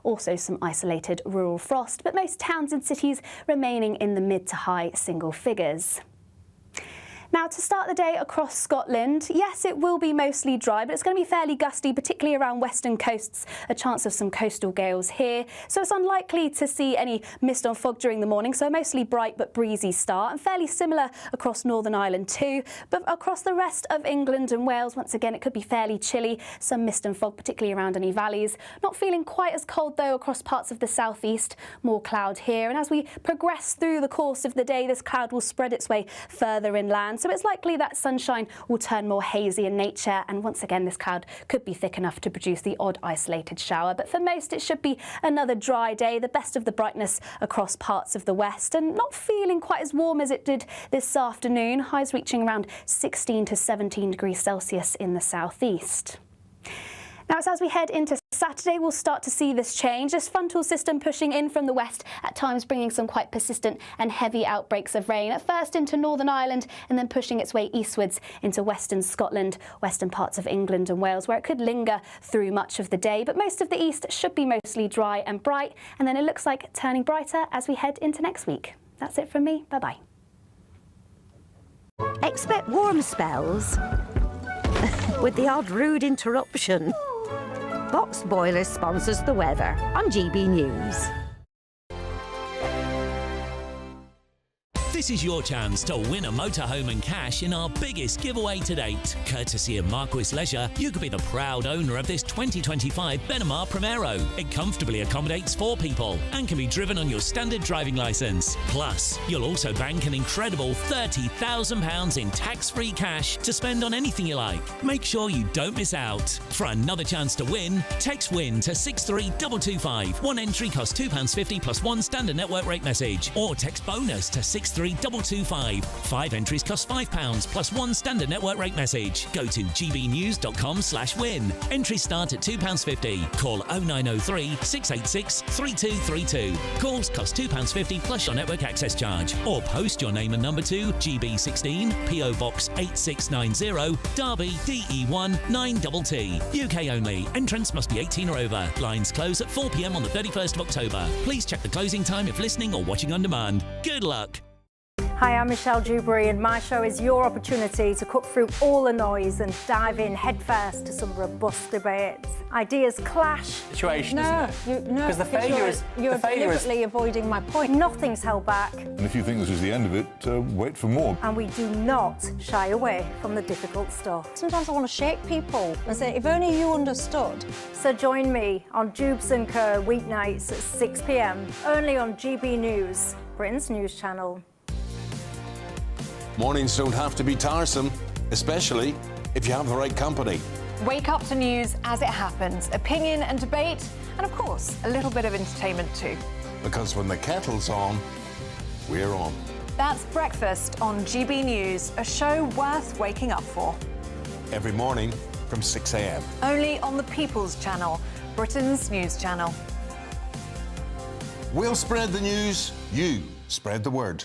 Also some isolated rural frost, but most towns and cities remaining in the mid to high single figures. Now, to start the day across Scotland, yes, it will be mostly dry, but it's going to be fairly gusty, particularly around western coasts. A chance of some coastal gales here. So it's unlikely to see any mist or fog during the morning, so mostly bright but breezy start, and fairly similar across Northern Ireland too. But across the rest of England and Wales, once again, it could be fairly chilly. Some mist and fog, particularly around any valleys. Not feeling quite as cold, though, across parts of the southeast. More cloud here. And as we progress through the course of the day, this cloud will spread its way further inland. So it's likely that sunshine will turn more hazy in nature, and once again this cloud could be thick enough to produce the odd isolated shower. But for most it should be another dry day, the best of the brightness across parts of the west, and not feeling quite as warm as it did this afternoon, highs reaching around 16 to 17 degrees Celsius in the southeast. Now, as we head into Saturday, we'll start to see this change. This frontal system pushing in from the west, at times bringing some quite persistent and heavy outbreaks of rain, at first into Northern Ireland and then pushing its way eastwards into western Scotland, western parts of England and Wales, where it could linger through much of the day. But most of the east should be mostly dry and bright, and then it looks like turning brighter as we head into next week. That's it from me. Bye-bye. Expect warm spells with the odd rude interruption. Box Boilers sponsors the weather on GB News. This is your chance to win a motorhome and cash in our biggest giveaway to date. Courtesy of Marquis Leisure, you could be the proud owner of this 2025 Benamar Primero. It comfortably accommodates 4 people and can be driven on your standard driving licence. Plus, you'll also bank an incredible £30,000 in tax-free cash to spend on anything you like. Make sure you don't miss out. For another chance to win, text WIN to 63225. One entry costs £2.50 plus one standard network rate message, or text BONUS to 63225. 5 entries cost £5 plus one standard network rate message. Go to gbnews.com/win. Entries start at £2.50. Call 0903 686 3232. Calls cost £2.50 plus your network access charge. Or post your name and number to GB16 PO Box 8690 Derby DE1 9TT. UK only. Entrance must be 18 or over. Lines close at 4 p.m. on the 31st of October. Please check the closing time if listening or watching on demand. Good luck. Hi, I'm Michelle Dewberry, and my show is your opportunity to cut through all the noise and dive in headfirst to some robust debates. Ideas clash. Situation, isn't it? Because the failure is... You're deliberately avoiding my point. Nothing's held back. And if you think this is the end of it, wait for more. And we do not shy away from the difficult stuff. Sometimes I want to shake people and say, if only you understood. So join me on Jubes & Co. weeknights at 6 p.m, only on GB News, Britain's news channel. Mornings don't have to be tiresome, especially if you have the right company. Wake up to news as it happens, opinion and debate, and of course, a little bit of entertainment too. Because when the kettle's on, we're on. That's Breakfast on GB News, a show worth waking up for. Every morning from 6 a.m. Only on the People's Channel, Britain's news channel. We'll spread the news, you spread the word.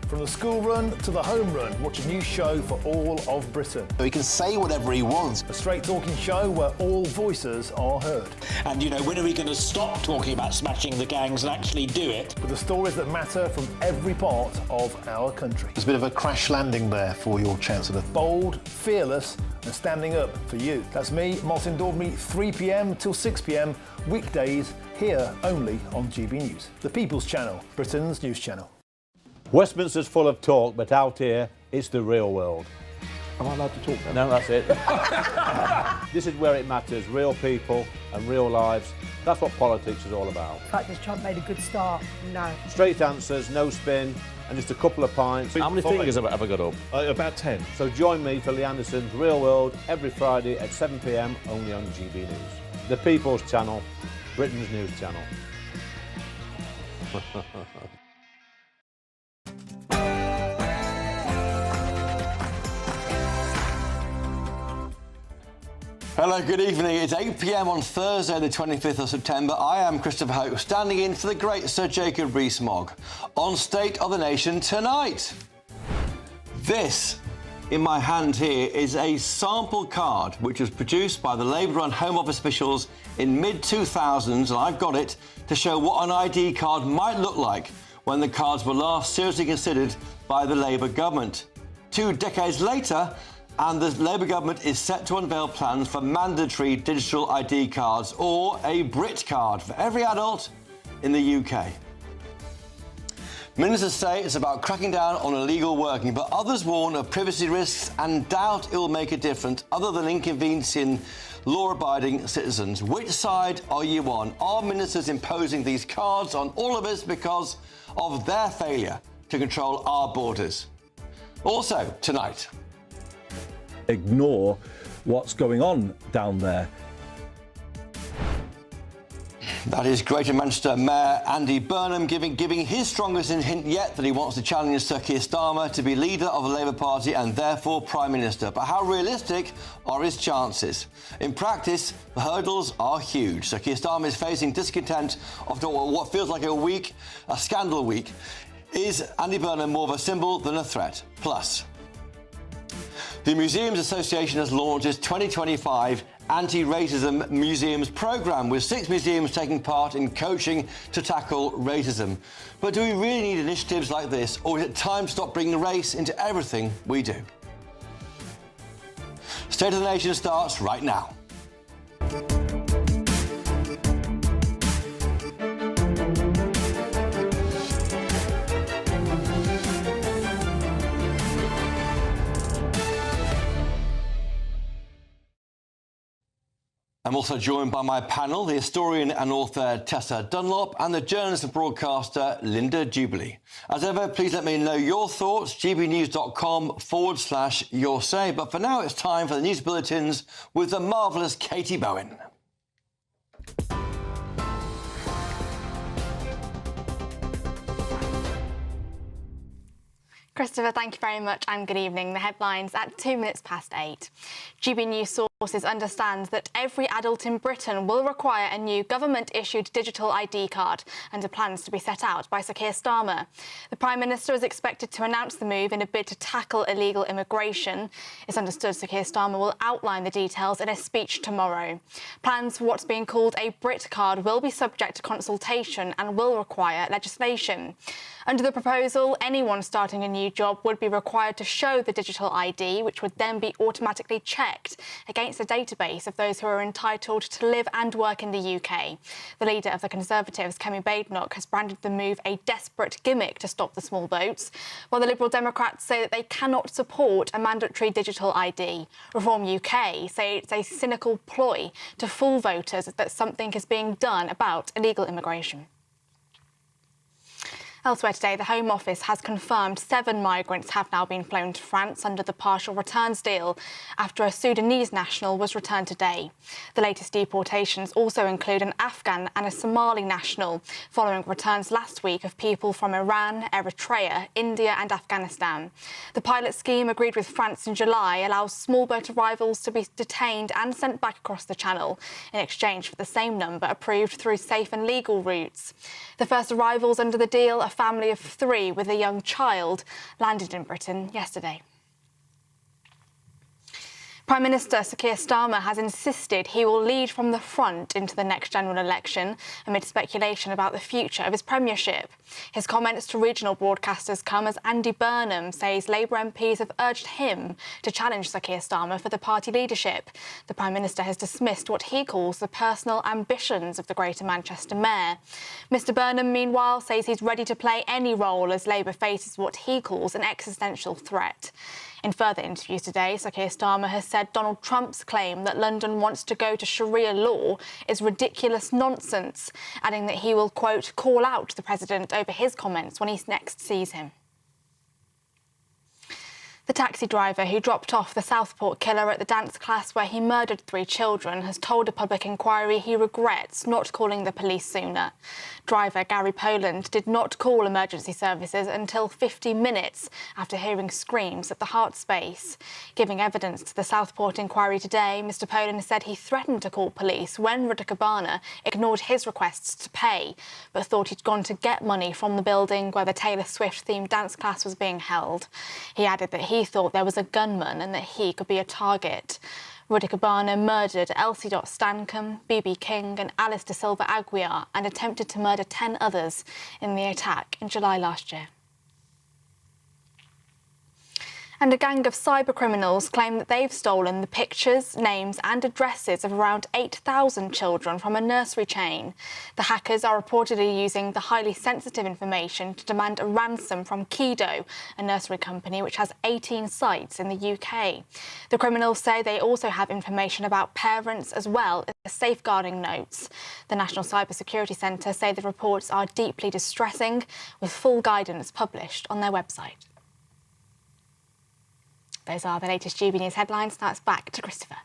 From the school run to the home run, watch a new show for all of Britain. So he can say whatever he wants. A straight-talking show where all voices are heard. And, you know, when are we going to stop talking about smashing the gangs and actually do it? With the stories that matter from every part of our country. There's a bit of a crash landing there for your Chancellor. Bold, fearless and standing up for you. That's me, Martin Daubney, 3 p.m. till 6 p.m, weekdays, here only on GB News. The People's Channel, Britain's news channel. Westminster's full of talk, but out here, it's the real world. Am I allowed to talk now? No, that's it. This is where it matters, real people and real lives. That's what politics is all about. Practice Trump made a good start. No. Straight answers, no spin, and just a couple of pints. How many fingers have I got up? About 10. So join me for Lee Anderson's Real World every Friday at 7 p.m, only on GB News. The People's Channel, Britain's news channel. Hello, good evening. It's 8 p.m. on Thursday, the 25th of September. I am Christopher Hope, standing in for the great Sir Jacob Rees-Mogg on State of the Nation tonight. This in my hand here is a sample card which was produced by the Labour-run Home Office officials in mid-2000s, and I've got it to show what an ID card might look like when the cards were last seriously considered by the Labour government. 2 decades later, and the Labour government is set to unveil plans for mandatory digital ID cards, or a Brit card, for every adult in the UK. Ministers say it's about cracking down on illegal working, but others warn of privacy risks and doubt it will make a difference other than inconveniencing law-abiding citizens. Which side are you on? Are ministers imposing these cards on all of us because of their failure to control our borders? Also tonight. Ignore what's going on down there. That is Greater Manchester Mayor Andy Burnham giving his strongest hint yet that he wants to challenge Sir Keir Starmer to be leader of the Labour Party and therefore Prime Minister. But how realistic are his chances? In practice, the hurdles are huge. Sir Keir Starmer is facing discontent after what feels like a scandal week. Is Andy Burnham more of a symbol than a threat? Plus, the Museums Association has launched its 2025 Anti-Racism Museums programme, with 6 museums taking part in coaching to tackle racism. But do we really need initiatives like this, or is it time to stop bringing race into everything we do? State of the Nation starts right now. I'm also joined by my panel, the historian and author Tessa Dunlop and the journalist and broadcaster Linda Jubilee. As ever, please let me know your thoughts, gbnews.com/your say. But for now, it's time for the news bulletins with the marvellous Katie Bowen. Christopher, thank you very much and good evening. The headlines at 8:02. GB News sources understand that every adult in Britain will require a new government-issued digital ID card under plans to be set out by Sir Keir Starmer. The Prime Minister is expected to announce the move in a bid to tackle illegal immigration. It's understood Sir Keir Starmer will outline the details in a speech tomorrow. Plans for what's being called a Brit card will be subject to consultation and will require legislation. Under the proposal, anyone starting a new job would be required to show the digital ID, which would then be automatically checked against a database of those who are entitled to live and work in the UK. The leader of the Conservatives, Kemi Badenoch, has branded the move a desperate gimmick to stop the small boats, while the Liberal Democrats say that they cannot support a mandatory digital ID. Reform UK say it's a cynical ploy to fool voters that something is being done about illegal immigration. Elsewhere today, the Home Office has confirmed 7 migrants have now been flown to France under the partial returns deal after a Sudanese national was returned today. The latest deportations also include an Afghan and a Somali national, following returns last week of people from Iran, Eritrea, India and Afghanistan. The pilot scheme agreed with France in July allows small boat arrivals to be detained and sent back across the Channel in exchange for the same number approved through safe and legal routes. The first arrivals under the deal, a family of 3 with a young child, landed in Britain yesterday. Prime Minister Sir Keir Starmer has insisted he will lead from the front into the next general election amid speculation about the future of his premiership. His comments to regional broadcasters come as Andy Burnham says Labour MPs have urged him to challenge Sir Keir Starmer for the party leadership. The Prime Minister has dismissed what he calls the personal ambitions of the Greater Manchester Mayor. Mr Burnham, meanwhile, says he's ready to play any role as Labour faces what he calls an existential threat. In further interviews today, Sir Keir Starmer has said Donald Trump's claim that London wants to go to Sharia law is ridiculous nonsense, adding that he will, quote, call out the president over his comments when he next sees him. The taxi driver who dropped off the Southport killer at the dance class where he murdered 3 children has told a public inquiry he regrets not calling the police sooner. Driver Gary Poland did not call emergency services until 50 minutes after hearing screams at the heart space. Giving evidence to the Southport inquiry today, Mr Poland said he threatened to call police when Rita Cabana ignored his requests to pay, but thought he'd gone to get money from the building where the Taylor Swift-themed dance class was being held. He added that he he thought there was a gunman and that he could be a target. Rudy Cabana murdered Elsie Stancombe, BB King and Alice De Silva Aguiar and attempted to murder 10 others in the attack in July last year. And a gang of cybercriminals claim that they've stolen the pictures, names and addresses of around 8,000 children from a nursery chain. The hackers are reportedly using the highly sensitive information to demand a ransom from Kido, a nursery company which has 18 sites in the UK. The criminals say they also have information about parents as well as safeguarding notes. The National Cybersecurity Centre say the reports are deeply distressing, with full guidance published on their website. Those are the latest GB News headlines. Now it's back to Christopher.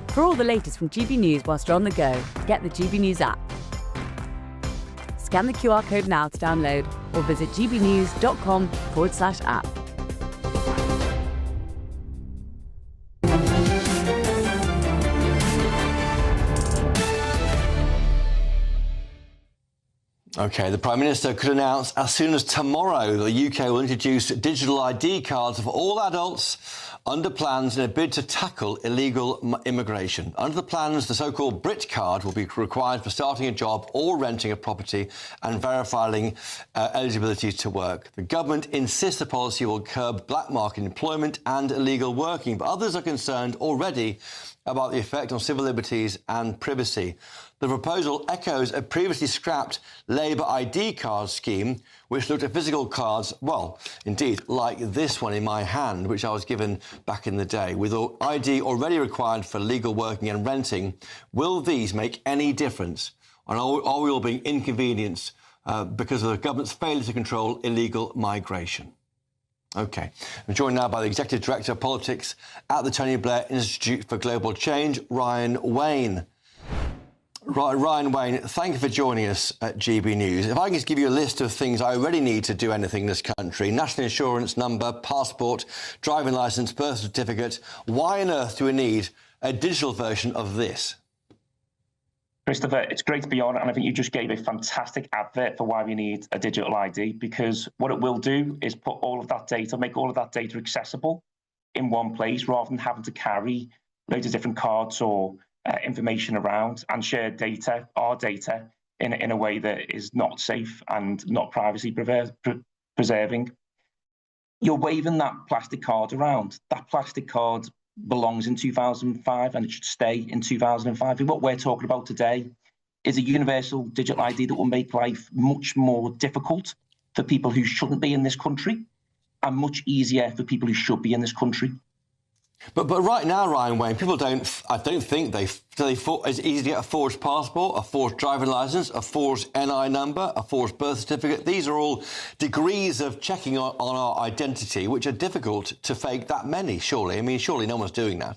For all the latest from GB News whilst you're on the go, get the GB News app. Scan the QR code now to download or visit gbnews.com/app. OK, the Prime Minister could announce as soon as tomorrow that the UK will introduce digital ID cards for all adults under plans in a bid to tackle illegal immigration. Under the plans, the so-called Brit card will be required for starting a job or renting a property and verifying eligibility to work. The government insists the policy will curb black market employment and illegal working, but others are concerned already about the effect on civil liberties and privacy. The proposal echoes a previously scrapped Labour ID card scheme, which looked at physical cards, well, indeed, like this one in my hand, which I was given back in the day. With ID already required for legal working and renting, will these make any difference? And are we all being inconvenienced because of the government's failure to control illegal migration? OK. I'm joined now by the Executive Director of Politics at the Tony Blair Institute for Global Change, Ryan Wayne. Ryan Wayne, thank you for joining us at GB News. If I can just give you a list of things I already need to do anything in this country: national insurance number, passport, driving licence, birth certificate. Why on earth do we need a digital version of this? Christopher, it's great to be on, and I think you just gave a fantastic advert for why we need a digital ID, because what it will do is put all of that data, make all of that data accessible in one place, rather than having to carry loads of different cards or information around and share data, our data, in a way that is not safe and not privacy preserving. You're waving that plastic card around. That plastic card belongs in 2005 and it should stay in 2005. And what we're talking about today is a universal digital ID that will make life much more difficult for people who shouldn't be in this country and much easier for people who should be in this country. But right now, Ryan Wayne, people I don't think it's easy to get a forged passport, a forged driving licence, a forged NI number, a forged birth certificate. These are all degrees of checking on our identity, which are difficult to fake that many, surely. I mean, surely no one's doing that.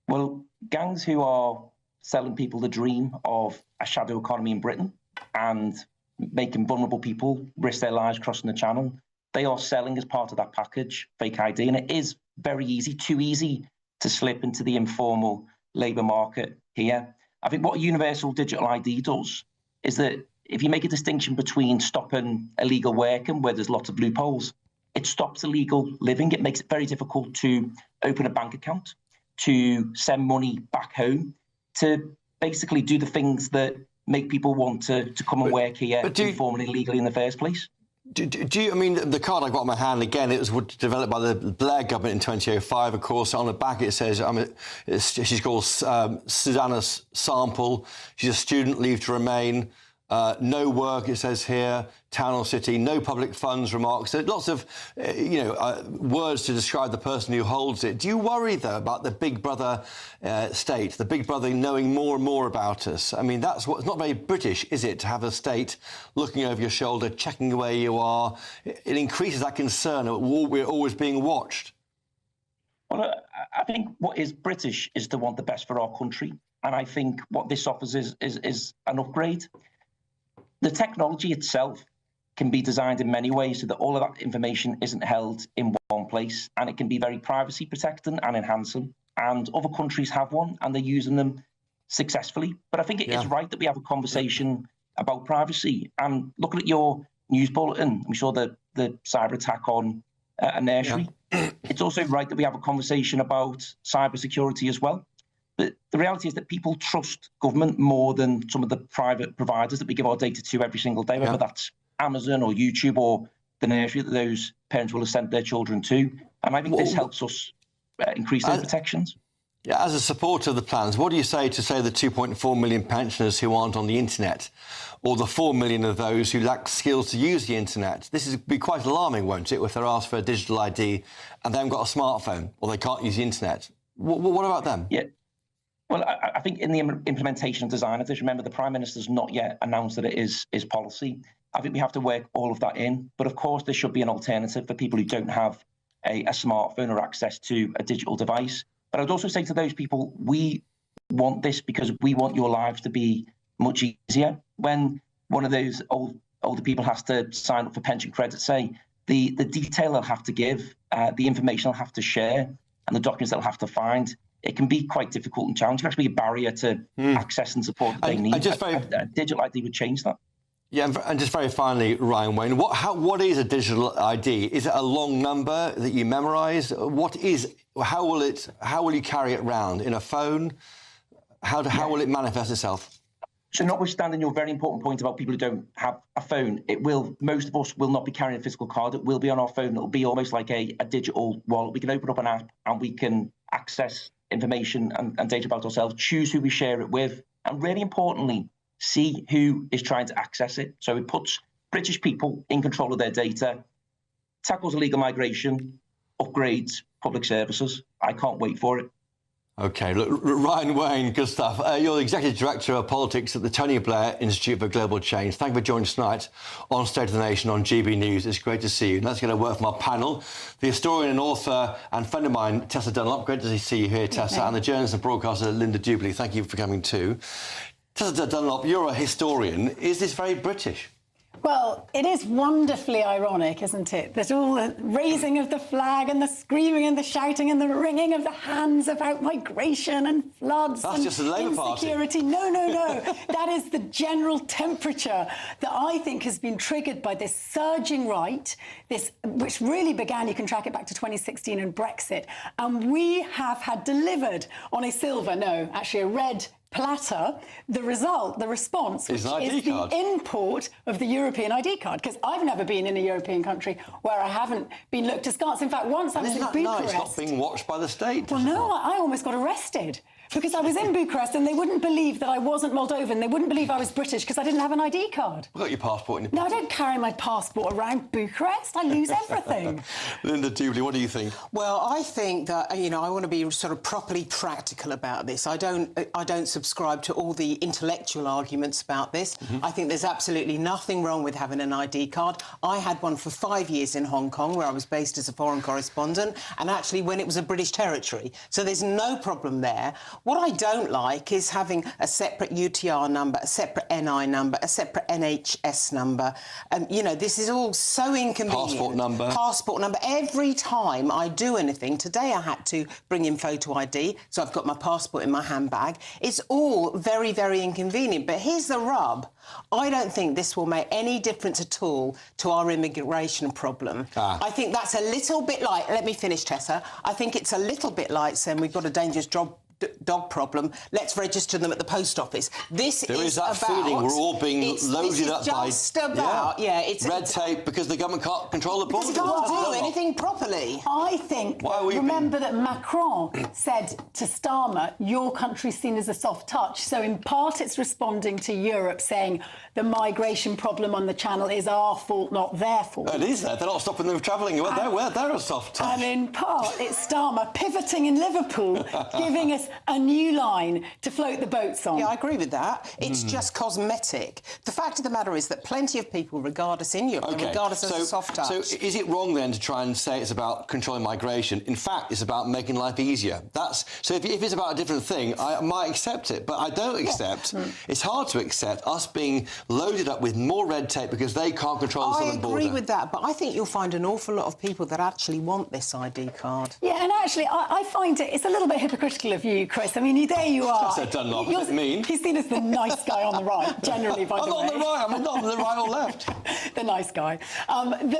Well, gangs who are selling people the dream of a shadow economy in Britain and making vulnerable people risk their lives crossing the channel, they are selling as part of that package fake ID, and it is very easy, too easy to slip into the informal labour market here. I think what a universal digital ID does is that if you make a distinction between stopping illegal working, where there's lots of loopholes, it stops illegal living. It makes it very difficult to open a bank account, to send money back home, to basically do the things that make people want to come and work here informally and legally in the first place. Do you, I mean, the card I got in my hand, again, it was developed by the Blair government in 2005, of course. On the back it says, she's called Susanna Sample. She's a student, leave to remain. No work, it says here, town or city, no public funds, remarks. There are lots of, words to describe the person who holds it. Do you worry, though, about the Big Brother state, the Big Brother knowing more and more about us? I mean, it's not very British, is it, to have a state looking over your shoulder, checking where you are? It increases that concern that we're always being watched. Well, I think what is British is to want the best for our country. And I think what this offers is an upgrade. The technology itself can be designed in many ways so that all of that information isn't held in one place, and it can be very privacy protecting and enhancing. And other countries have one, and they're using them successfully. But I think it is right that we have a conversation about privacy. And looking at your news bulletin, I'm sure the cyber attack on a nursery. It's also right that we have a conversation about cybersecurity as well. But the reality is that people trust government more than some of the private providers that we give our data to every single day, whether that's Amazon or YouTube or the nursery that those parents will have sent their children to. And I think this helps us increase those protections. Yeah, as a supporter of the plans, what do you say to, say, the 2.4 million pensioners who aren't on the internet, or the 4 million of those who lack skills to use the internet? This is be quite alarming, won't it, if they're asked for a digital ID and they haven't got a smartphone or they can't use the internet? What about them? Yeah. Well, I think in the implementation and design of this, remember, the Prime Minister's not yet announced that it is policy. I think we have to work all of that in. But of course, there should be an alternative for people who don't have a smartphone or access to a digital device. But I would also say to those people, we want this because we want your lives to be much easier. When one of those older people has to sign up for pension credit, say, the detail they'll have to give, the information they'll have to share, and the documents they'll have to find, it can be quite difficult and challenging. It can actually be a barrier to access and support that they need. A digital ID would change that. Yeah, and just very finally, Ryan Wayne, what is a digital ID? Is it a long number that you memorise? How will you carry it around? In a phone? How will it manifest itself? So notwithstanding your very important point about people who don't have a phone, most of us will not be carrying a physical card. It will be on our phone. It'll be almost like a digital wallet. We can open up an app and we can access information and data about ourselves, choose who we share it with, and really importantly, see who is trying to access it. So it puts British people in control of their data, tackles illegal migration, upgrades public services. I can't wait for it. OK, look, Ryan Wayne, good stuff. You're the Executive Director of Politics at the Tony Blair Institute for Global Change. Thank you for joining us tonight on State of the Nation on GB News. It's great to see you. Let's get a word from our panel. The historian and author and friend of mine, Tessa Dunlop. Great to see you here, Tessa. And the journalist and broadcaster, Linda Dubley. Thank you for coming too. Tessa Dunlop, you're a historian. Is this very British? Well, it is wonderfully ironic, isn't it? That all the raising of the flag and the screaming and the shouting and the wringing of the hands about migration and floods and just the Labour Party. Insecurity. No. That is the general temperature that I think has been triggered by this surging right, which really began, you can track it back to 2016 and Brexit. And we have had delivered on a red platter, the response, which is the import of the European ID card. Because I've never been in a European country where I haven't been looked askance. In fact, once I was in Bucharest... It's not being watched by the state. Well, no, I almost got arrested. Because I was in Bucharest and they wouldn't believe that I wasn't Moldovan. They wouldn't believe I was British because I didn't have an ID card. You've got your passport in your No, I don't carry my passport around Bucharest. I lose everything. Linda Dubley, what do you think? Well, I think that, I want to be sort of properly practical about this. I don't subscribe to all the intellectual arguments about this. I think there's absolutely nothing wrong with having an ID card. I had one for 5 years in Hong Kong, where I was based as a foreign correspondent, and actually when it was a British territory. So there's no problem there. What I don't like is having a separate UTR number, a separate NI number, a separate NHS number. This is all so inconvenient. Passport number. Every time I do anything, today I had to bring in photo ID, so I've got my passport in my handbag. It's all very, very inconvenient. But here's the rub. I don't think this will make any difference at all to our immigration problem. I think that's a little bit like... Let me finish, Tessa. I think it's a little bit like saying we've got a dangerous dog problem, let's register them at the post office. There is that feeling we're all being loaded up by... it's red tape because the government can't control the border. Because it can't do anything properly. I think, remember that Macron said to Starmer, your country's seen as a soft touch. So in part it's responding to Europe saying the migration problem on the Channel is our fault, not their fault. It is there. They're not stopping them travelling. They're a soft touch. And in part it's Starmer pivoting in Liverpool, giving us a new line to float the boats on. Yeah, I agree with that. It's just cosmetic. The fact of the matter is that plenty of people regard us in Europe and regard us as a soft touch. So is it wrong then to try and say it's about controlling migration? In fact, it's about making life easier. So if it's about a different thing, I might accept it, but I don't accept. It's hard to accept us being loaded up with more red tape because they can't control the southern border. I agree with that, but I think you'll find an awful lot of people that actually want this ID card. Yeah, and actually, I find it's a little bit hypocritical of you you, Chris. I mean, there you are. That's Dunlop. Is it mean? He's seen as the nice guy on the right, generally, by the way. I'm not on the right. I'm not on the right or left. The nice guy.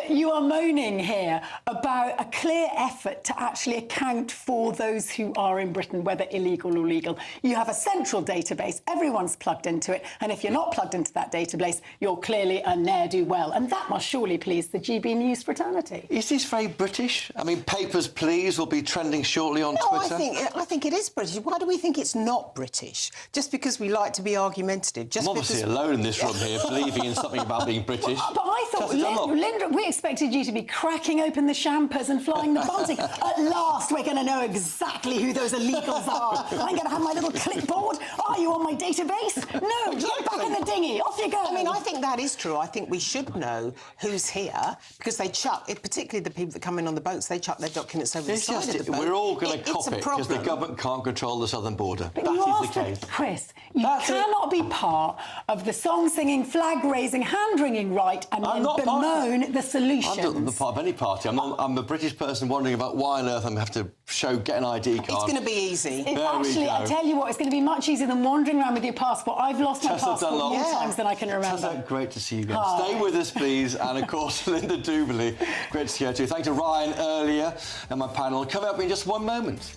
You are moaning here about a clear effort to actually account for those who are in Britain, whether illegal or legal. You have a central database. Everyone's plugged into it. And if you're not plugged into that database, you're clearly a ne'er-do-well. And that must surely please the GB News fraternity. Is this very British? I mean, Papers, Please will be trending shortly on Twitter. I think it is British. Why do we think it's not British? Just because we like to be argumentative? Just I'm obviously alone in this room here, believing in something about being British. But I thought, Linda, we expected you to be cracking open the champers and flying the Baltic. At last, we're going to know exactly who those illegals are. I'm going to have my little clipboard. Are you on my database? No, get back in the dinghy. Off you go. I mean, I think that is true. I think we should know who's here because they chuck, particularly the people that come in on the boats, they chuck their documents over the side of the boat. We're all going to cop it because the government can't control the southern border. But that is the case. Chris, you cannot be part of the song-singing, flag-raising, hand-wringing right and then bemoan the solutions. I'm not part of any party. I'm a British person wondering about why on earth I'm going to have to get an ID card. It's going to be easy. Actually, I tell you what, it's going to be much easier than wandering around with your passport. I've lost my passport more times than I can remember. Tessa, great to see you again. Stay with us, please. And, of course, Linda Doobly, great to see you too. Thanks to Ryan earlier and my panel. Coming up in just one moment.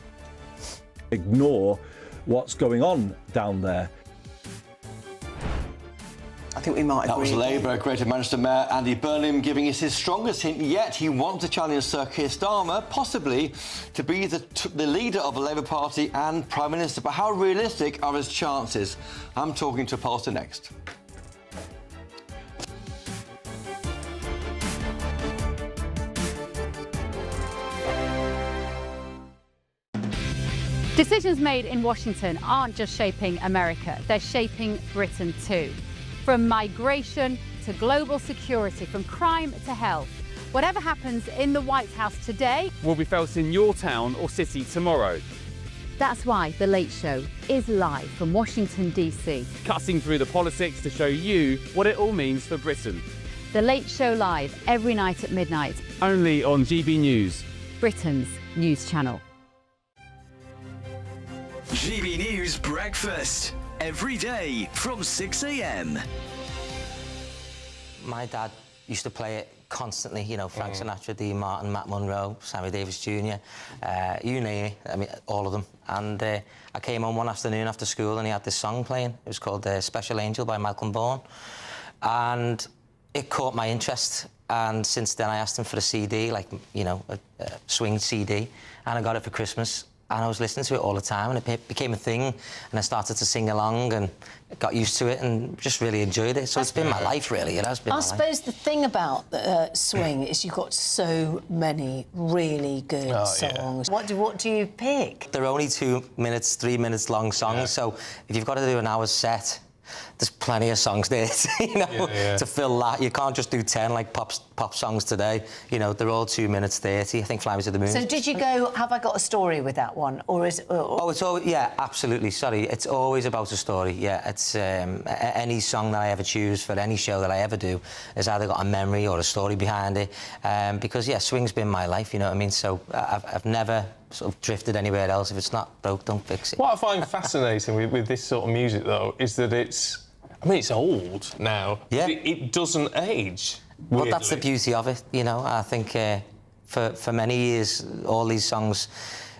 Ignore what's going on down there. I think we might agree. That was Labour Greater Manchester Mayor Andy Burnham giving us his strongest hint yet. He wants to challenge Sir Keir Starmer, possibly to be the leader of the Labour Party and Prime Minister. But how realistic are his chances? I'm talking to a pollster next. Decisions made in Washington aren't just shaping America, they're shaping Britain too. From migration to global security, from crime to health. Whatever happens in the White House today will be felt in your town or city tomorrow. That's why The Late Show is live from Washington, D.C. Cutting through the politics to show you what it all means for Britain. The Late Show live every night at midnight. Only on GB News, Britain's news channel. GB News Breakfast, every day from 6 a.m. My dad used to play it constantly, you know, Frank Sinatra, Dean Martin, Matt Monro, Sammy Davis Jr., you name it, I mean, all of them. And I came home one afternoon after school and he had this song playing. It was called Special Angel by Malcolm Bourne. And it caught my interest. And since then I asked him for a CD, like, you know, a swing CD, and I got it for Christmas. And I was listening to it all the time, and it became a thing, and I started to sing along and got used to it and just really enjoyed it. So it's been my life, really. It has been my life. I suppose the thing about swing is you've got so many really good songs. Yeah. What do you pick? They're only 2 minutes, 3 minutes long songs, so if you've got to do an hour's set, there's plenty of songs there, you know, to fill that. You can't just do 10 like pop songs today. You know, they're all 2 minutes 30. I think Fly Me to the Moon. So did you go, have I got a story with that one? Or is it... Oh, it's always... Yeah, absolutely. Sorry. It's always about a story. Yeah, it's... any song that I ever choose for any show that I ever do has either got a memory or a story behind it. Because, yeah, swing's been my life, you know what I mean? So I've never sort of drifted anywhere else. If it's not broke, don't fix it. What I find fascinating with this sort of music, though, is that it's... I mean, it's old now. Yeah. It doesn't age. Well, weirdly. that's the beauty of it, you know. I think for many years, all these songs,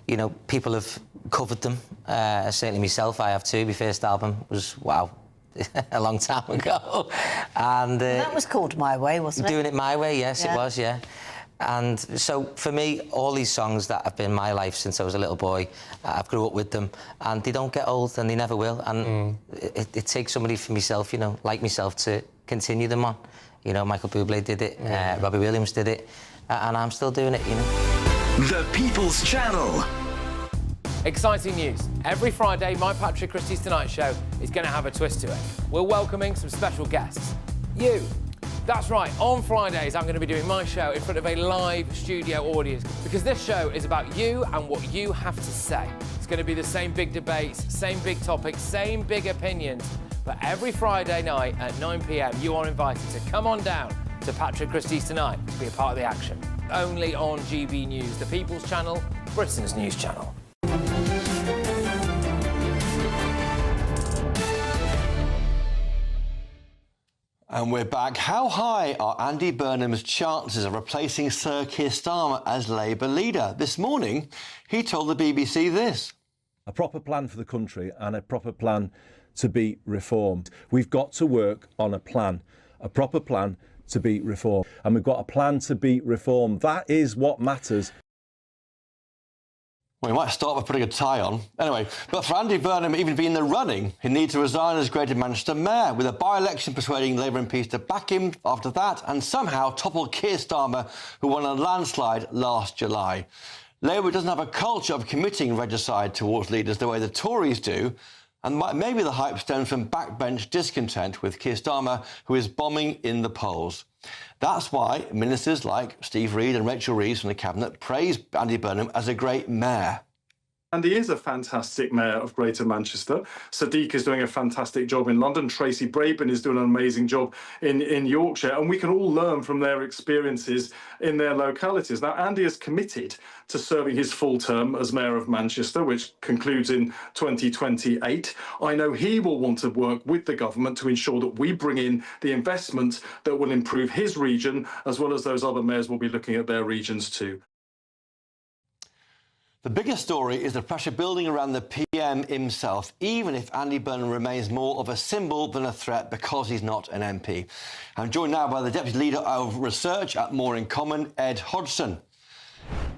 you know, people have covered them. Certainly myself, I have too. My first album was, wow, a long time ago. And that was called My Way, wasn't it? Doing It My Way, yes, it was, yeah. And so, for me, all these songs that have been my life since I was a little boy, I've grew up with them, and they don't get old, and they never will. And it takes somebody for myself, you know, like myself, to continue them on. You know, Michael Bublé did it, Robbie Williams did it, and I'm still doing it, you know. The People's Channel. Exciting news. Every Friday, my Patrick Christie's Tonight Show is going to have a twist to it. We're welcoming some special guests. You. That's right, on Fridays I'm going to be doing my show in front of a live studio audience because this show is about you and what you have to say. It's going to be the same big debates, same big topics, same big opinions. But every Friday night at 9 p.m, you are invited to come on down to Patrick Christie's Tonight to be a part of the action. Only on GB News, the People's Channel, Britain's news channel. And we're back. How high are Andy Burnham's chances of replacing Sir Keir Starmer as Labour leader? This morning, he told the BBC this. A proper plan for the country and a proper plan to be reformed. We've got to work on a plan, a proper plan to beat reform. And we've got a plan to beat reform. That is what matters. Well, he might start by putting a tie on. Anyway, but for Andy Burnham even to be in the running, he'd need to resign as Greater Manchester Mayor, with a by-election persuading Labour MPs to back him after that and somehow topple Keir Starmer, who won a landslide last July. Labour doesn't have a culture of committing regicide towards leaders the way the Tories do, and maybe the hype stems from backbench discontent with Keir Starmer, who is bombing in the polls. That's why ministers like Steve Reid and Rachel Reeves from the Cabinet praise Andy Burnham as a great mayor. And he is a fantastic mayor of Greater Manchester. Sadiq is doing a fantastic job in London. Tracy Brabin is doing an amazing job in Yorkshire. And we can all learn from their experiences in their localities. Now, Andy is committed to serving his full term as mayor of Manchester, which concludes in 2028. I know he will want to work with the government to ensure that we bring in the investment that will improve his region, as well as those other mayors will be looking at their regions too. The biggest story is the pressure building around the PM himself, even if Andy Burnham remains more of a symbol than a threat because he's not an MP. I'm joined now by the Deputy Leader of Research at More in Common, Ed Hodgson.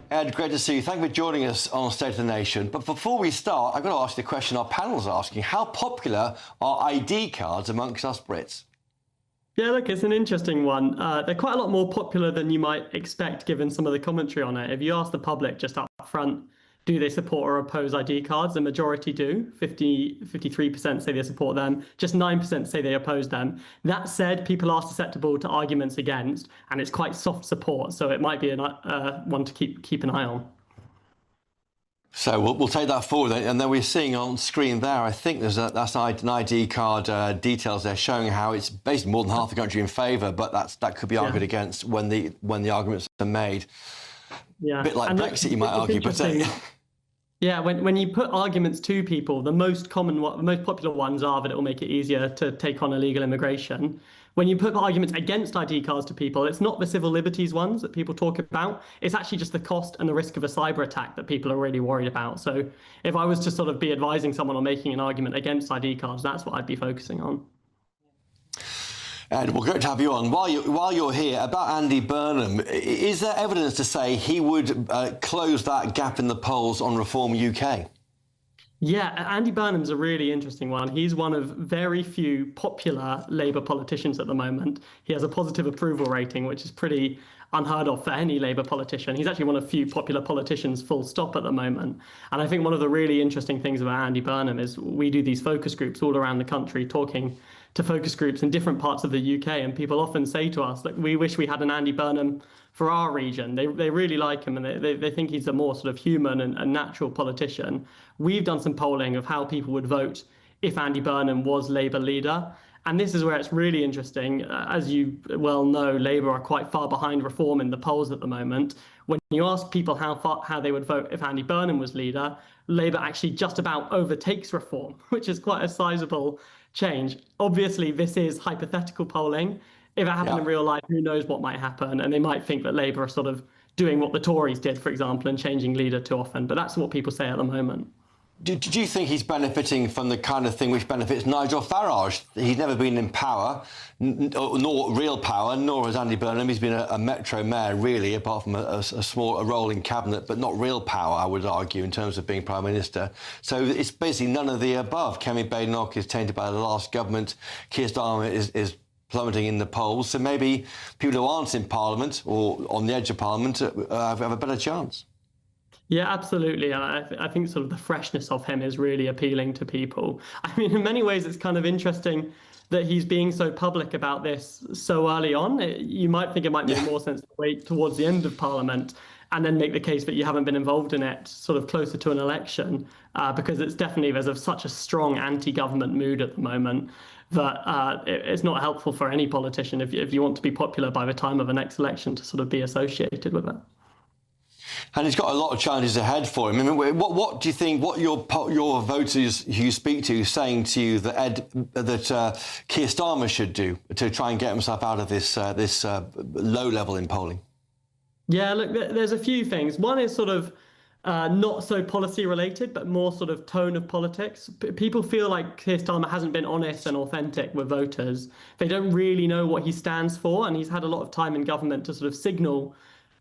Ed, great to see you. Thank you for joining us on State of the Nation. But before we start, I've got to ask you the question our panel's asking. How popular are ID cards amongst us Brits? Yeah, look, it's an interesting one. They're quite a lot more popular than you might expect, given some of the commentary on it. If you ask the public just up front, do they support or oppose ID cards? The majority do. 53% say they support them. Just 9% say they oppose them. That said, people are susceptible to arguments against, and it's quite soft support. So it might be one to keep an eye on. So we'll take that forward, and then we're seeing on screen there, I think that's an ID card details there showing how it's basically more than half the country in favour, but that could be argued against when the arguments are made. Yeah, a bit like Brexit, you might argue, but yeah, when you put arguments to people, the most popular ones are that it will make it easier to take on illegal immigration. When you put arguments against ID cards to people, it's not the civil liberties ones that people talk about. It's actually just the cost and the risk of a cyber attack that people are really worried about. So if I was to sort of be advising someone on making an argument against ID cards, that's what I'd be focusing on. Ed, well, great to have you on. While you're here, about Andy Burnham, is there evidence to say he would close that gap in the polls on Reform UK? Yeah, Andy Burnham's a really interesting one. He's one of very few popular Labour politicians at the moment. He has a positive approval rating, which is pretty unheard of for any Labour politician. He's actually one of few popular politicians full stop at the moment. And I think one of the really interesting things about Andy Burnham is we do these focus groups all around the country talking to focus groups in different parts of the UK, and people often say to us, look, we wish we had an Andy Burnham for our region. They really like him, and they think he's a more sort of human and natural politician. We've done some polling of how people would vote if Andy Burnham was Labour leader, and this is where it's really interesting. As you well know, Labour are quite far behind Reform in the polls at the moment. When you ask people how they would vote if Andy Burnham was leader, Labour actually just about overtakes Reform, which is quite a sizable change. Obviously, this is hypothetical polling. If it happened in real life, who knows what might happen? And they might think that Labour are sort of doing what the Tories did, for example, and changing leader too often. But that's what people say at the moment. Do you think he's benefiting from the kind of thing which benefits Nigel Farage? He's never been in power, nor real power, nor has Andy Burnham. He's been a Metro mayor, really, apart from a small role in cabinet, but not real power, I would argue, in terms of being Prime Minister. So it's basically none of the above. Kemi Badenoch is tainted by the last government. Keir Starmer is plummeting in the polls. So maybe people who aren't in Parliament or on the edge of Parliament have a better chance. Yeah, absolutely. And I think sort of the freshness of him is really appealing to people. I mean, in many ways, it's kind of interesting that he's being so public about this so early on. You might think it might make more sense to wait towards the end of Parliament and then make the case that you haven't been involved in it sort of closer to an election, because it's definitely, there's such a strong anti-government mood at the moment that it's not helpful for any politician if you want to be popular by the time of the next election to sort of be associated with it. And he's got a lot of challenges ahead for him. I mean, what do you think? What your voters who you speak to saying to you that Keir Starmer should do to try and get himself out of this low level in polling? Yeah, look, there's a few things. One is sort of not so policy related, but more sort of tone of politics. People feel like Keir Starmer hasn't been honest and authentic with voters. They don't really know what he stands for, and he's had a lot of time in government to sort of signal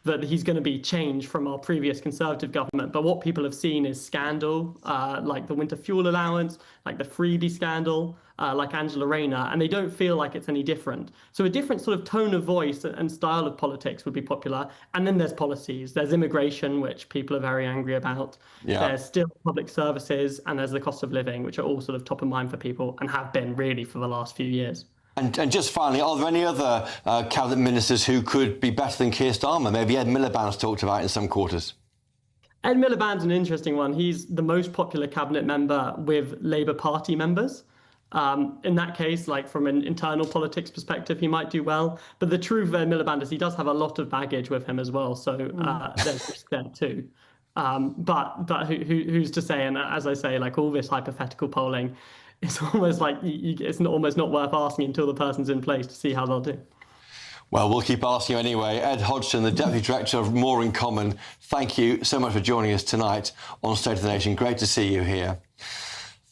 that he's going to be changed from our previous Conservative government. But what people have seen is scandal, like the winter fuel allowance, like the freebie scandal, like Angela Rayner, and they don't feel like it's any different. So a different sort of tone of voice and style of politics would be popular. And then there's policies. There's immigration, which people are very angry about. Yeah. There's still public services, and there's the cost of living, which are all sort of top of mind for people and have been really for the last few years. And just finally, are there any other cabinet ministers who could be better than Keir Starmer? Maybe Ed Miliband's talked about in some quarters. Ed Miliband's an interesting one. He's the most popular cabinet member with Labour Party members. In that case, like from an internal politics perspective, he might do well. But the truth of Ed Miliband is he does have a lot of baggage with him as well. So there's risk there too. But who's to say? And as I say, like all this hypothetical polling, it's almost like it's almost not worth asking until the person's in place to see how they'll do. Well, we'll keep asking you anyway. Ed Hodgson, the Deputy Director of More in Common, thank you so much for joining us tonight on State of the Nation. Great to see you here.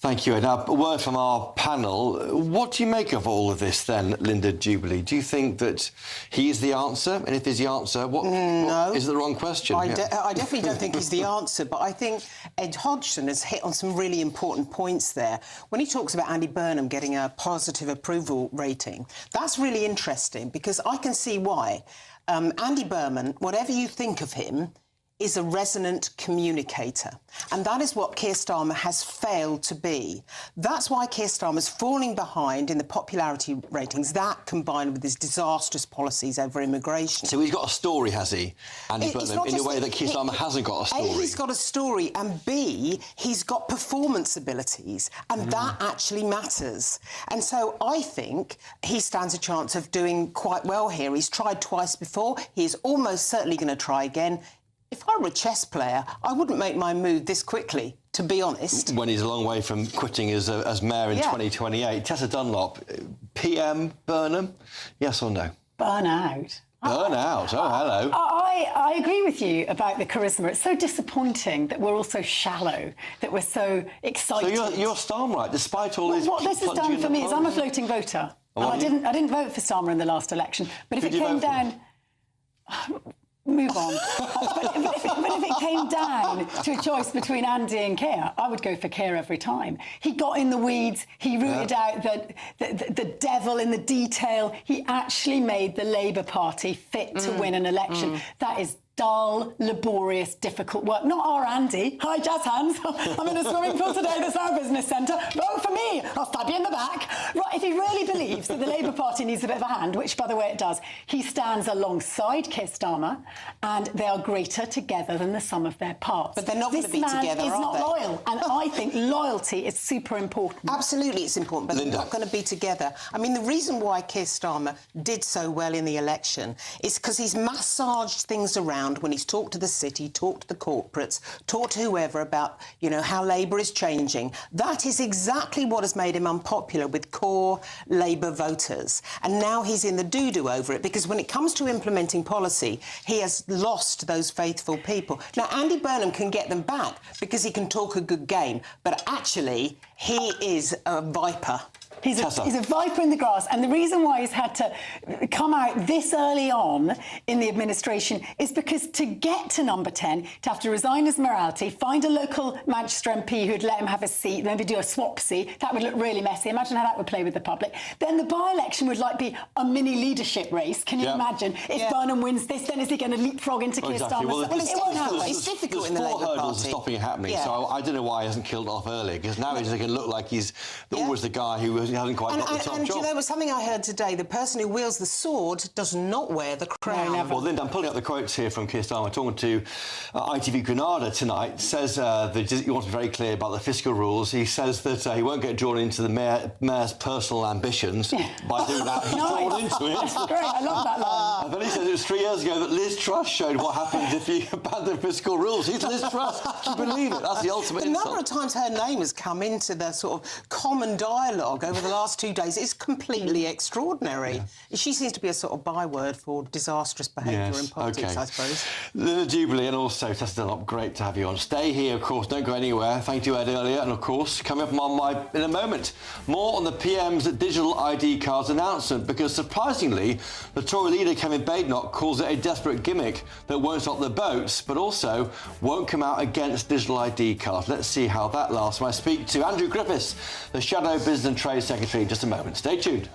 Thank you, Ed. Now, a word from our panel. What do you make of all of this then, Linda Jubilee? Do you think that he is the answer? And if he's the answer, what is the wrong question? I definitely don't think he's the answer, but I think Ed Hodgson has hit on some really important points there. When he talks about Andy Burnham getting a positive approval rating, that's really interesting because I can see why. Andy Burnham, whatever you think of him, is a resonant communicator. And that is what Keir Starmer has failed to be. That's why Keir Starmer's falling behind in the popularity ratings, that combined with his disastrous policies over immigration. So he's got a story, has he, Andy Burnham, in a way that Keir Starmer hasn't got a story? A, he's got a story, and B, he's got performance abilities, and that actually matters. And so I think he stands a chance of doing quite well here. He's tried twice before. He's almost certainly going to try again. If I were a chess player, I wouldn't make my move this quickly, to be honest. When he's a long way from quitting as mayor in 2028. Tessa Dunlop, PM Burnham, yes or no? Burn out. Burn out, oh, hello. I agree with you about the charisma. It's so disappointing that we're all so shallow, that we're so excited. So you're Starmer, despite all this... What this has done for me is I'm a floating voter. And I didn't vote for Starmer in the last election. But if it came down... Move on. but if it came down to a choice between Andy and Keir, I would go for Keir every time. He got in the weeds. He rooted out the devil in the detail. He actually made the Labour Party fit to win an election. That is dull, laborious, difficult work. Not our Andy. Hi, jazz hands. I'm in a swimming pool today. There's our business centre. Vote for me. I'll stab you in the back. Right, if he really believes that the Labour Party needs a bit of a hand, which, by the way, it does, he stands alongside Keir Starmer, and they are greater together than the sum of their parts. But they're not going to be together, are they? This man is not loyal, and I think loyalty is super important. Absolutely, it's important, but Linda. they're not going to be together. I mean, the reason why Keir Starmer did so well in the election is because he's massaged things around when he's talked to the city, talked to the corporates, talked to whoever about, you know, how Labour is changing. That is exactly what has made him unpopular with core Labour voters. And now he's in the doo-doo over it, because when it comes to implementing policy, he has lost those faithful people. Now, Andy Burnham can get them back because he can talk a good game, but actually, he is a viper. He's a viper in the grass, and the reason why he's had to come out this early on in the administration is because to get to number 10, to have to resign his mayoralty, find a local Manchester MP who'd let him have a seat, maybe do a swapsy, that would look really messy. Imagine how that would play with the public. Then the by-election would be a mini leadership race. Can you imagine? If Burnham wins this, then is he going to leapfrog into Keir Starmer? Well, it won't happen. It's difficult in the Labour Party. Hurdles are stopping it happening, so I don't know why he hasn't killed it off earlier, because now he's going to look like he's always the guy who because he hasn't quite got the top and job. you know, there was something I heard today. The person who wields the sword does not wear the crown. Well, Linda, I'm pulling up the quotes here from Keir Starmer talking to ITV Granada tonight. Says that he wants to be very clear about the fiscal rules. He says that he won't get drawn into the mayor's personal ambitions. By doing that, he's drawn into it. That's great. I love that line. And then he says it was 3 years ago that Liz Truss showed what happens if you abandon fiscal rules. He's Liz Truss. Do you believe it? That's the ultimate insult. The number of times her name has come into the sort of common dialogue over the last 2 days is completely extraordinary. Yeah. She seems to be a sort of byword for disastrous behaviour in politics, I suppose. The Jubilee and also Tessa Dunlop, great to have you on. Stay here, of course, don't go anywhere. Thank you, Ed, earlier. And, of course, coming up in a moment, more on the PM's digital ID cards announcement, because, surprisingly, the Tory leader, Kevin Badenoch, calls it a desperate gimmick that won't stop the boats, but also won't come out against digital ID cards. Let's see how that lasts when I speak to Andrew Griffiths, the Shadow Business and Trade Secretary, in just a moment. Stay tuned.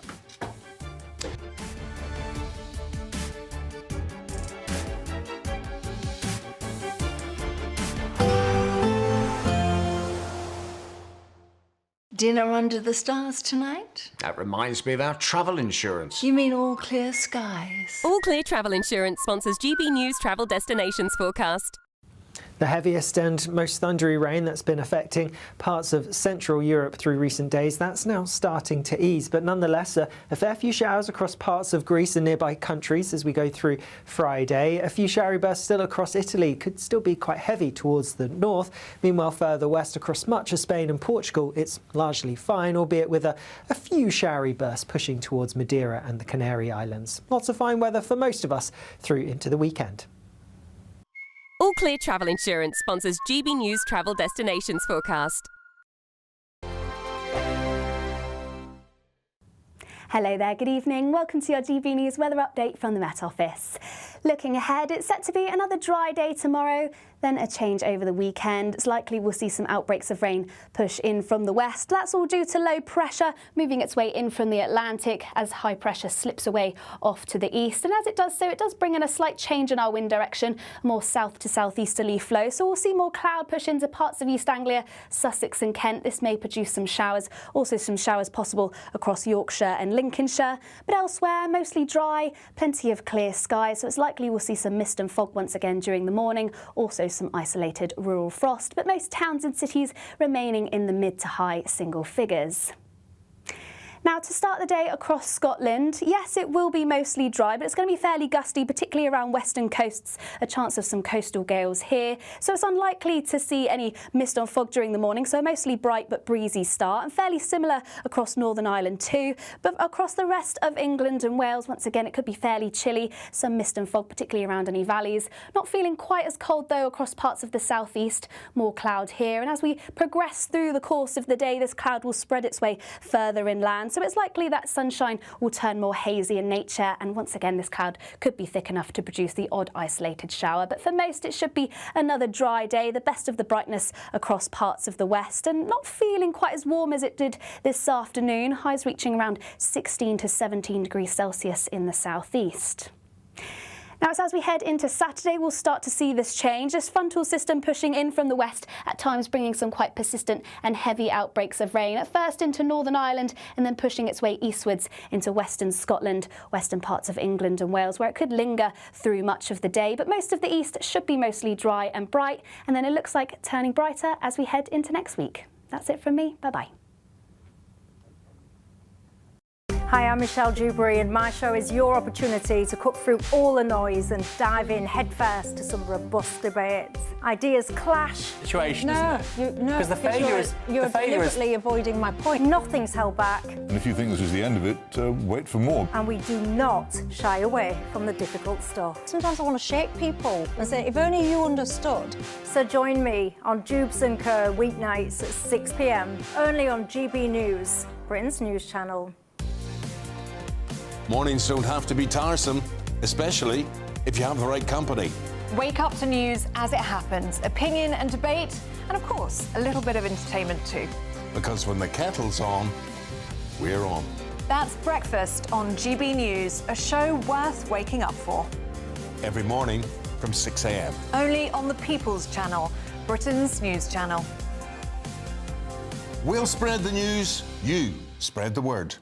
Dinner under the stars tonight? That reminds me of our travel insurance. You mean all clear skies? All Clear Travel Insurance sponsors GB News travel destinations forecast. The heaviest and most thundery rain that's been affecting parts of Central Europe through recent days, that's now starting to ease. But nonetheless, a fair few showers across parts of Greece and nearby countries as we go through Friday. A few showery bursts still across Italy, could still be quite heavy towards the north. Meanwhile, further west across much of Spain and Portugal, it's largely fine, albeit with a few showery bursts pushing towards Madeira and the Canary Islands. Lots of fine weather for most of us through into the weekend. All Clear Travel Insurance sponsors GB News travel destinations forecast. Hello there, good evening. Welcome to your GB News weather update from the Met Office. Looking ahead, it's set to be another dry day tomorrow, then a change over the weekend. It's likely we'll see some outbreaks of rain push in from the west. That's all due to low pressure moving its way in from the Atlantic as high pressure slips away off to the east. And as it does so, it does bring in a slight change in our wind direction, a more south to southeasterly flow. So we'll see more cloud push into parts of East Anglia, Sussex and Kent. This may produce some showers, also some showers possible across Yorkshire and Lincolnshire. But elsewhere, mostly dry, plenty of clear skies. So it's likely we'll see some mist and fog once again during the morning. Also some isolated rural frost, but most towns and cities remaining in the mid to high single figures. Now, to start the day across Scotland, yes, it will be mostly dry, but it's going to be fairly gusty, particularly around western coasts. A chance of some coastal gales here. So it's unlikely to see any mist or fog during the morning, so mostly bright but breezy start, and fairly similar across Northern Ireland too. But across the rest of England and Wales, once again, it could be fairly chilly. Some mist and fog, particularly around any valleys. Not feeling quite as cold, though, across parts of the southeast. More cloud here. And as we progress through the course of the day, this cloud will spread its way further inland. So it's likely that sunshine will turn more hazy in nature, and once again this cloud could be thick enough to produce the odd isolated shower. But for most it should be another dry day, the best of the brightness across parts of the west, and not feeling quite as warm as it did this afternoon, highs reaching around 16 to 17 degrees Celsius in the southeast. Now, as we head into Saturday, we'll start to see this change. This frontal system pushing in from the west, at times bringing some quite persistent and heavy outbreaks of rain. At first into Northern Ireland and then pushing its way eastwards into western Scotland, western parts of England and Wales, where it could linger through much of the day. But most of the east should be mostly dry and bright. And then it looks like turning brighter as we head into next week. That's it from me. Bye-bye. Hi, I'm Michelle Dewberry, and my show is your opportunity to cut through all the noise and dive in headfirst to some robust debates. Ideas clash. Situation, isn't it? Because the failure is... You're deliberately avoiding my point. Nothing's held back. And if you think this is the end of it, wait for more. And we do not shy away from the difficult stuff. Sometimes I want to shake people and say, if only you understood. So join me on Jubes and Co weeknights at 6 p.m, only on GB News, Britain's news channel. Mornings don't have to be tiresome, especially if you have the right company. Wake up to news as it happens, opinion and debate, and of course, a little bit of entertainment too. Because when the kettle's on, we're on. That's Breakfast on GB News, a show worth waking up for. Every morning from 6 a.m. Only on the People's Channel, Britain's news channel. We'll spread the news, you Spread the word.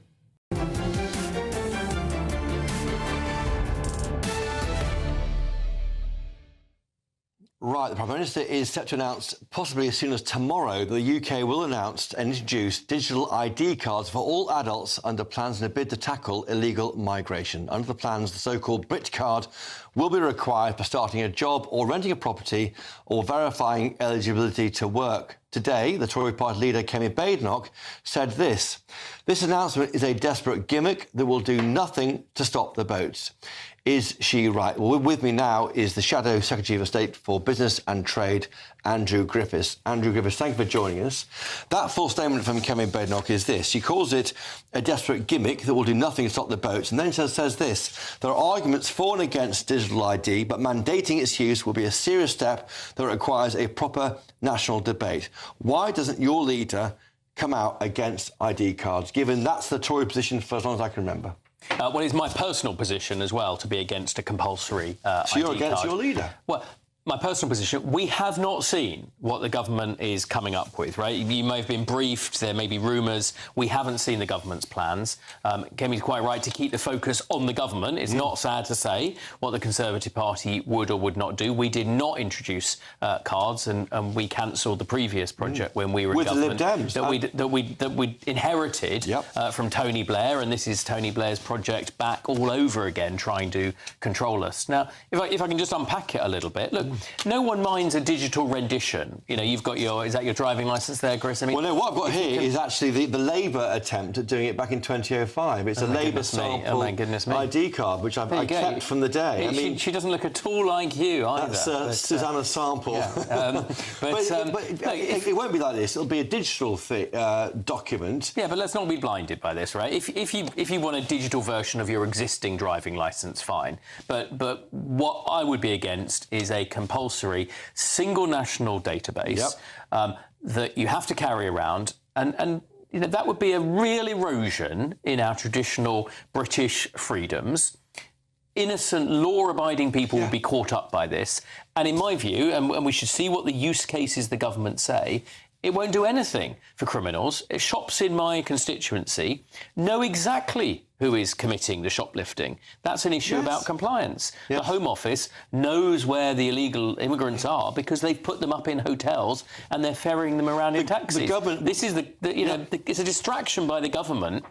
Right, the Prime Minister is set to announce, possibly as soon as tomorrow, that the UK will announce and introduce digital ID cards for all adults under plans in a bid to tackle illegal migration. Under the plans, the so-called Brit card will be required for starting a job or renting a property or verifying eligibility to work. Today, the Tory party leader Kemi Badenoch said this: "This announcement is a desperate gimmick that will do nothing to stop the boats." Is she right? Well, with me now is the Shadow Secretary of State for Business and Trade, Andrew Griffiths. Andrew Griffiths, thank you for joining us. That full statement from Kemi Badenoch is this. She calls it a desperate gimmick that will do nothing to stop the boats, and then says this: "There are arguments for and against digital ID, but mandating its use will be a serious step that requires a proper national debate." Why doesn't your leader come out against ID cards, given that's the Tory position for as long as I can remember? Well, it's my personal position as well to be against a compulsory So you're ID against card. your leader? Well, my personal position, we have not seen what the government is coming up with, right? You may have been briefed, there may be rumours. We haven't seen the government's plans. Kemi's quite right to keep the focus on the government. It's not sad to say what the Conservative Party would or would not do. We did not introduce cards, and we cancelled the previous project when we were in government. With the Lib Dems. That we inherited from Tony Blair, and this is Tony Blair's project back all over again, trying to control us. Now, if I can just unpack it a little bit, look, no one minds a digital rendition. You know, you've got is that your driving licence there, Chris? I mean, well, no, what I've got here is actually the Labour attempt at doing it back in 2005. It's a Labour sample ID card, which I kept from the day. I mean, she doesn't look at all like you either. That's Susanna's sample. Yeah. But it won't be like this. It'll be a digital document. Yeah, but let's not be blinded by this, right? If you want a digital version of your existing driving licence, fine. But what I would be against is a compulsory single national database that you have to carry around, and you know, that would be a real erosion in our traditional British freedoms. Innocent, law-abiding people will be caught up by this. And in my view, and we should see what the use cases the government say, it won't do anything for criminals. Shops in my constituency know exactly who is committing the shoplifting. That's an issue about compliance. The Home Office knows where the illegal immigrants are because they've put them up in hotels and they're ferrying them around in taxis. The government... This is it's a distraction by the government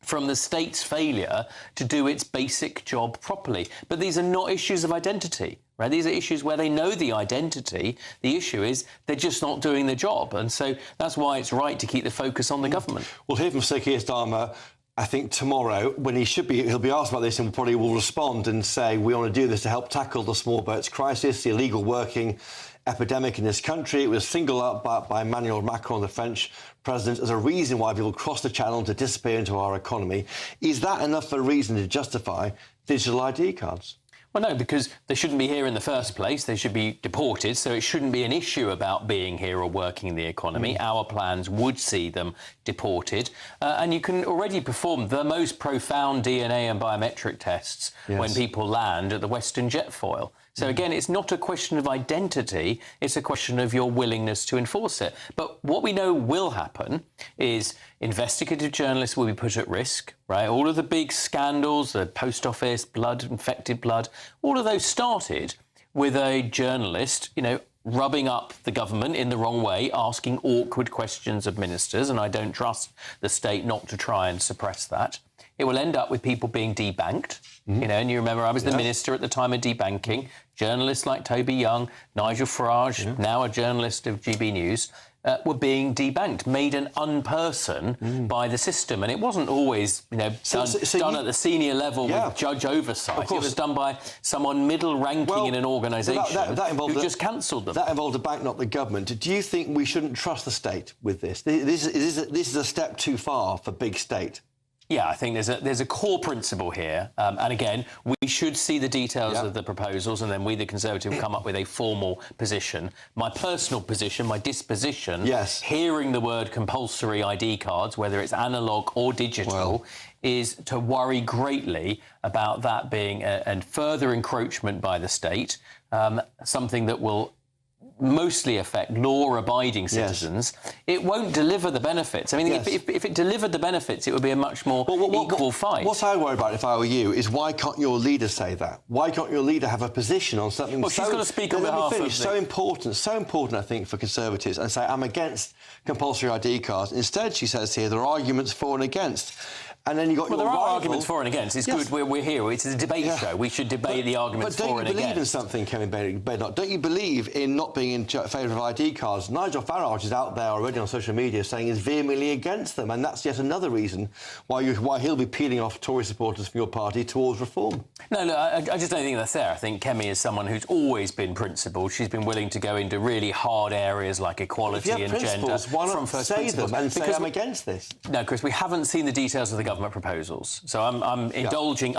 from the state's failure to do its basic job properly. But these are not issues of identity, right? These are issues where they know the identity. The issue is they're just not doing the job. And so that's why it's right to keep the focus on the government. We'll hear from Sir Keir Starmer, I think, tomorrow, when he'll be asked about this and probably will respond and say, we want to do this to help tackle the small boats crisis, the illegal working epidemic in this country. It was singled out by Emmanuel Macron, the French president, as a reason why people cross the channel to disappear into our economy. Is that enough of a reason to justify digital ID cards? Well, no, because they shouldn't be here in the first place. They should be deported, so it shouldn't be an issue about being here or working in the economy. Our plans would see them deported. And you can already perform the most profound DNA and biometric tests when people land at the Western Jetfoil. So, again, it's not a question of identity, it's a question of your willingness to enforce it. But what we know will happen is investigative journalists will be put at risk, right? All of the big scandals, the post office, blood, infected blood, all of those started with a journalist, rubbing up the government in the wrong way, asking awkward questions of ministers, and I don't trust the state not to try and suppress that. It will end up with people being debanked, and you remember I was the minister at the time of debanking. Journalists like Toby Young, Nigel Farage, now a journalist of GBNews, were being debanked, made an unperson by the system. And it wasn't always, done at the senior level with judge oversight. It was done by someone middle-ranking in an organisation who just cancelled them. That involved the bank, not the government. Do you think we shouldn't trust the state with this? This is a step too far for big state. Yeah, I think there's a core principle here. And again, we should see the details of the proposals, and then we, the Conservative, come up with a formal position. My personal position, my disposition, hearing the word compulsory ID cards, whether it's analogue or digital, is to worry greatly about that being a further encroachment by the state, something that will mostly affect law-abiding citizens, it won't deliver the benefits. I mean, if it delivered the benefits, it would be a much more equal fight. What I worry about, if I were you, is why can't your leader say that? Why can't your leader have a position on something? Well, she's got to speak on behalf of so important, I think, for Conservatives, and say, I'm against compulsory ID cards. Instead, she says here, there are arguments for and against. And then you got your there are rival. arguments for and against. It's good we're here. It's a debate show. We should debate the arguments for and against. But don't you believe in something, Kevin Bednock? Don't you believe in not being in favour of ID cards? Nigel Farage is out there already on social media saying he's vehemently against them, and that's yet another reason why he'll be peeling off Tory supporters from your party towards reform. No, I just don't think that's there. I think Kemi is someone who's always been principled. She's been willing to go into really hard areas like equality and gender. Why not say them and say I'm against this? No, Chris, we haven't seen the details of the government proposals. So I'm indulging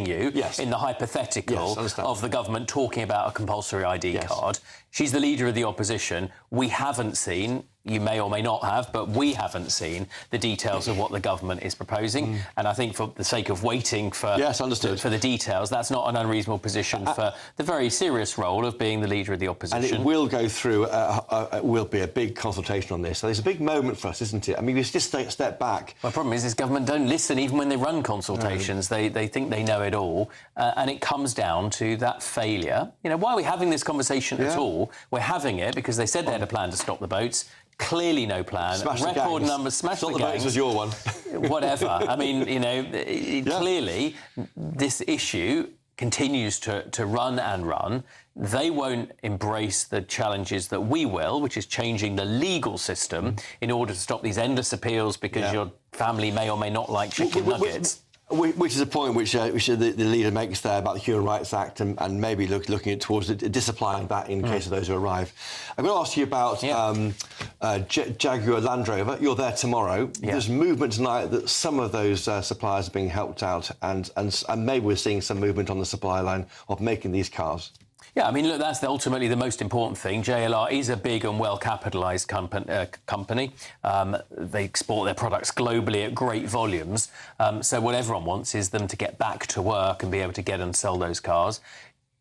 you in the hypothetical of the government talking about a compulsory ID card. She's the leader of the opposition. We haven't seen, you may or may not have, but we haven't seen the details of what the government is proposing. And I think for the sake of waiting for the details, that's not an unreasonable position for the very serious role of being the leader of the opposition. And it will go through, will be a big consultation on this. So there's a big moment for us, isn't it? I mean, we just step back. My problem is this government don't listen even when they run consultations. They think they know it all. And it comes down to that failure. You know, why are we having this conversation at all? We're having it because they said they had a plan to stop the boats. Clearly no plan. Record numbers. Smash the gangs. Was your one. Whatever. I mean, you know, clearly this issue continues to run and run. They won't embrace the challenges that we will, which is changing the legal system in order to stop these endless appeals because your family may or may not like chicken nuggets. Which is a point which the leader makes there about the Human Rights Act and maybe looking towards disapplying that in case of those who arrive. I'm going to ask you about Jaguar Land Rover. You're there tomorrow. There's movement tonight that some of those suppliers are being helped out and maybe we're seeing some movement on the supply line of making these cars. Yeah, I mean, look, that's ultimately the most important thing. JLR is a big and well-capitalised company. They export their products globally at great volumes. So what everyone wants is them to get back to work and be able to get and sell those cars.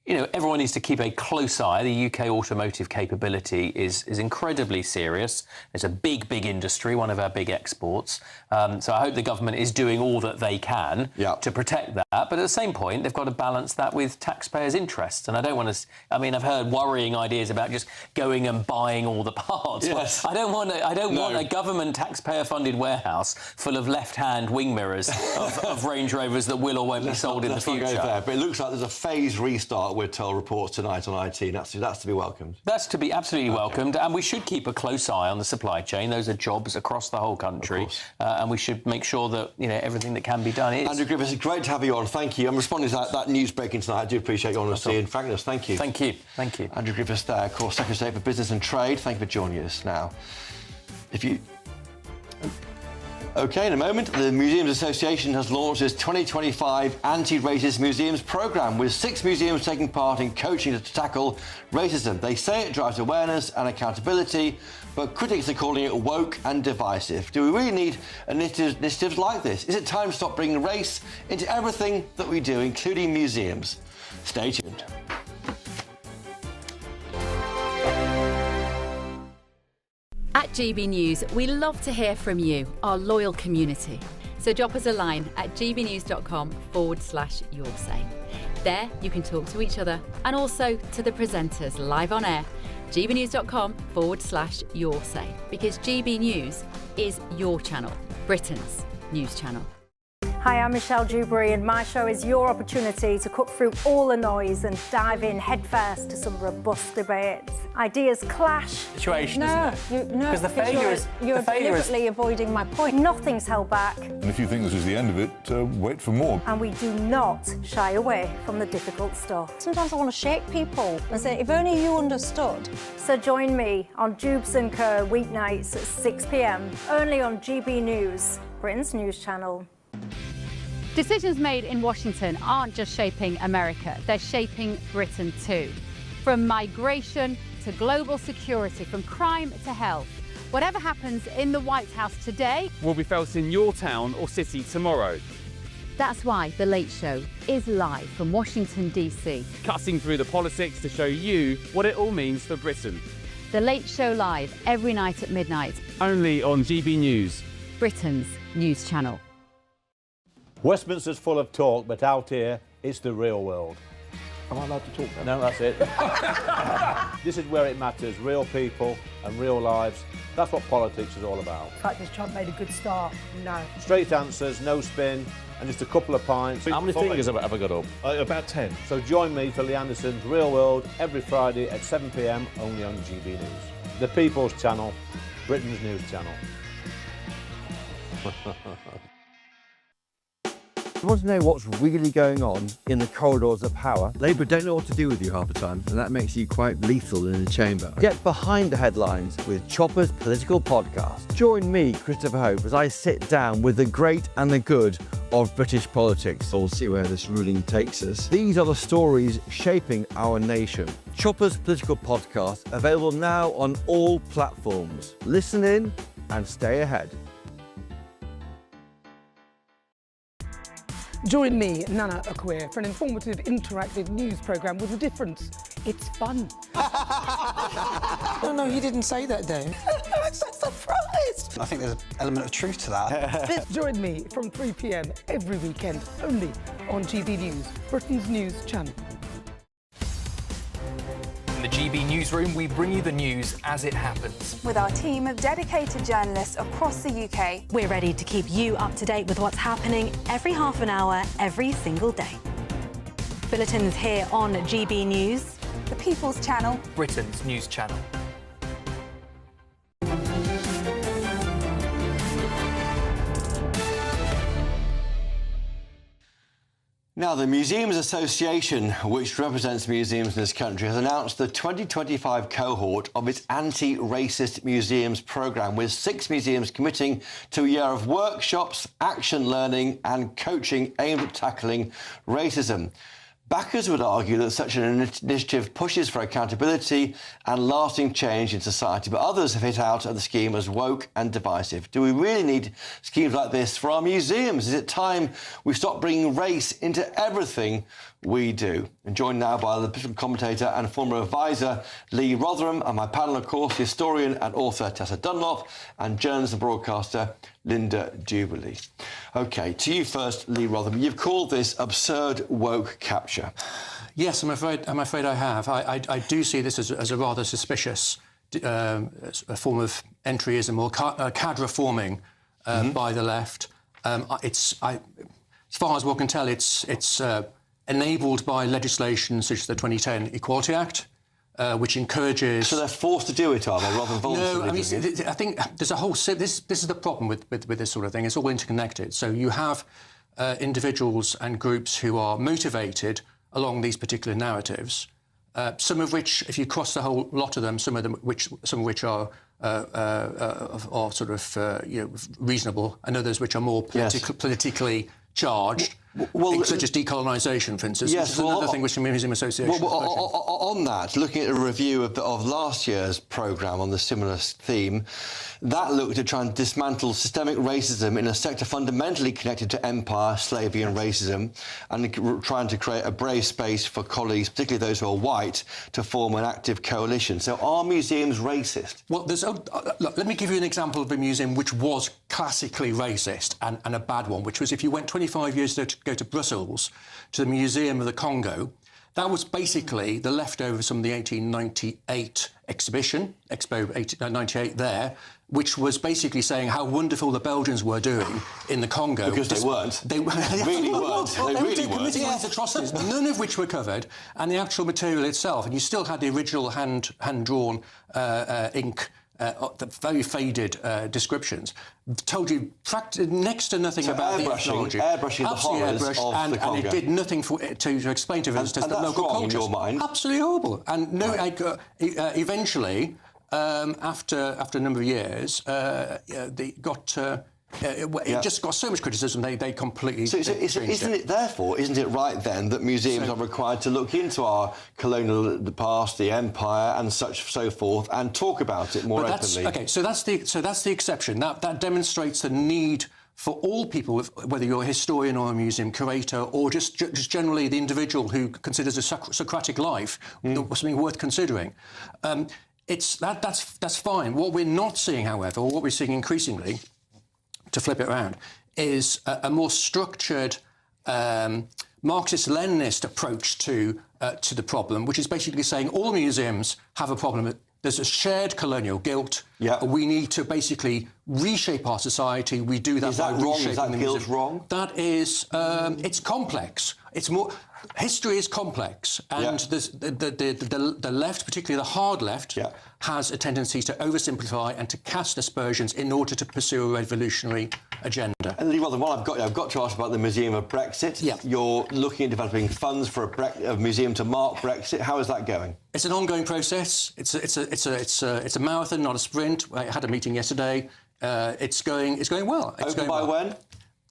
You know, everyone needs to keep a close eye. The UK automotive capability is incredibly serious. It's a big, big industry, one of our big exports. So I hope the government is doing all that they can to protect that. But at the same point, they've got to balance that with taxpayers' interests. And I don't want to... I mean, I've heard worrying ideas about just going and buying all the parts. Yes. I don't want a government taxpayer-funded warehouse full of left-hand wing mirrors of Range Rovers that will or won't be sold in the future. Not go there, but it looks like there's a phased restart. We're told reports tonight on IT. That's to be welcomed. That's to be absolutely welcomed, and we should keep a close eye on the supply chain. Those are jobs across the whole country, and we should make sure that everything that can be done is. Andrew Griffiths, it's great to have you on. Thank you. I'm responding to that news breaking tonight. I do appreciate your honesty and frankness. Thank you. Thank you. Thank you. Andrew Griffiths there, of course, Secretary of State for Business and Trade. Thank you for joining us. Now, OK, in a moment, the Museums Association has launched its 2025 Anti-Racist Museums programme, with 6 museums taking part in coaching to tackle racism. They say it drives awareness and accountability, but critics are calling it woke and divisive. Do we really need initiatives like this? Is it time to stop bringing race into everything that we do, including museums? Stay tuned. At GB News, we love to hear from you, our loyal community. So drop us a line at gbnews.com/yoursay. There you can talk to each other and also to the presenters live on air. gbnews.com/yoursay, because GB News is your channel, Britain's news channel. Hi, I'm Michelle Dewberry, and my show is your opportunity to cut through all the noise and dive in headfirst to some robust debates. Ideas clash. Situation, No, because the failure is... You're deliberately avoiding my point. Nothing's held back. And if you think this is the end of it, wait for more. And we do not shy away from the difficult stuff. Sometimes I want to shake people and say, if only you understood. So join me on Jubes and Co weeknights at 6 p.m, only on GB News, Britain's news channel. Decisions made in Washington aren't just shaping America, they're shaping Britain too. From migration to global security, from crime to health. Whatever happens in the White House today will be felt in your town or city tomorrow. That's why The Late Show is live from Washington, D.C. Cutting through the politics to show you what it all means for Britain. The Late Show live every night at midnight. Only on GB News, Britain's news channel. Westminster's full of talk, but out here, it's the real world. Am I allowed to talk then? No, that's it. This is where it matters, real people and real lives. That's what politics is all about. The fact has Trump made a good start? No. Straight answers, no spin, and just a couple of pints. How many fingers have I got up? About 10. So join me for Lee Anderson's Real World every Friday at 7 p.m. only on GB News. The People's Channel, Britain's news channel. You want to know what's really going on in the corridors of power? Labour don't know what to do with you half the time, and that makes you quite lethal in the chamber. Get behind the headlines with Chopper's Political Podcast. Join me, Christopher Hope, as I sit down with the great and the good of British politics. We'll see where this ruling takes us. These are the stories shaping our nation. Chopper's Political Podcast, available now on all platforms. Listen in and stay ahead. Join me, Nana Akweer, for an informative, interactive news programme with a difference. It's fun. No, he didn't say that, Dave. I'm so surprised. I think there's an element of truth to that. Join me from 3 p.m. every weekend, only on GB News, Britain's news channel. In the GB newsroom, we bring you the news as it happens. With our team of dedicated journalists across the UK, we're ready to keep you up to date with what's happening every half an hour, every single day. Bulletins here on GB News, the People's Channel, Britain's news channel. Now, the Museums Association, which represents museums in this country, has announced the 2025 cohort of its anti-racist museums programme, with 6 museums committing to a year of workshops, action learning and coaching aimed at tackling racism. Backers would argue that such an initiative pushes for accountability and lasting change in society, but others have hit out at the scheme as woke and divisive. Do we really need schemes like this for our museums? Is it time we stop bringing race into everything we do? And joined now by the political commentator and former advisor Lee Rotherham, and my panel, of course, historian and author Tessa Dunlop, and journalist and broadcaster Linda Jubilee. OK, to you first, Lee Rotherham. You've called this absurd woke capture. Yes, I'm afraid I have. I do see this as a rather suspicious a form of entryism or cadre forming by the left. As far as one can tell, it's enabled by legislation such as the 2010 Equality Act, which encourages... So they're forced to do it, are they, rather than voluntarily? No, I think there's a whole... This is the problem with this sort of thing. It's all interconnected. So you have individuals and groups who are motivated along these particular narratives, some of which, if you cross the whole lot of them, some of which are sort of reasonable, and others which are more politically charged. Such as decolonisation, for instance. Yes, this is another thing which the Museum Association... on that, looking at a review of last year's programme on the similar theme, that looked to try and dismantle systemic racism in a sector fundamentally connected to empire, slavery and racism, and trying to create a brave space for colleagues, particularly those who are white, to form an active coalition. So are museums racist? Well, look, let me give you an example of a museum which was classically racist and a bad one, which was if you went 25 years to go to Brussels, to the Museum of the Congo. That was basically the leftovers from the 1898 exhibition, Expo 1898 there, which was basically saying how wonderful the Belgians were doing in the Congo. Because they weren't. They really weren't. They really weren't. Committing these atrocities, none of which were covered, and the actual material itself, and you still had the original hand-drawn ink, the very faded descriptions, told you next to nothing about the ethnology. Airbrushing the horrors of the Congo. And it did nothing to explain to visitors the local cultures. In your mind? Absolutely horrible. And eventually, after a number of years, they got... it just got so much criticism, they completely changed it. Isn't it right then that museums are required to look into our colonial past, the empire and so forth, and talk about it more openly? OK, so that's the exception. That demonstrates the need for all people, whether you're a historian or a museum curator, or just generally the individual who considers a Socratic life something worth considering. That's fine. What we're not seeing, however, or what we're seeing increasingly, to flip it around, is a more structured Marxist-Leninist approach to the problem, which is basically saying all museums have a problem. There's a shared colonial guilt. Yeah. We need to basically reshape our society. We do that by reshaping Is that the guilt museum. wrong? That is, it's complex. It's more. History is complex, and the left, particularly the hard left, has a tendency to oversimplify and to cast aspersions in order to pursue a revolutionary agenda. And Lee, while I've got to ask about the Museum of Brexit. Yeah. You're looking at developing funds for a museum to mark Brexit. How is that going? It's an ongoing process. It's a marathon, not a sprint. I had a meeting yesterday. It's going well. Open by when?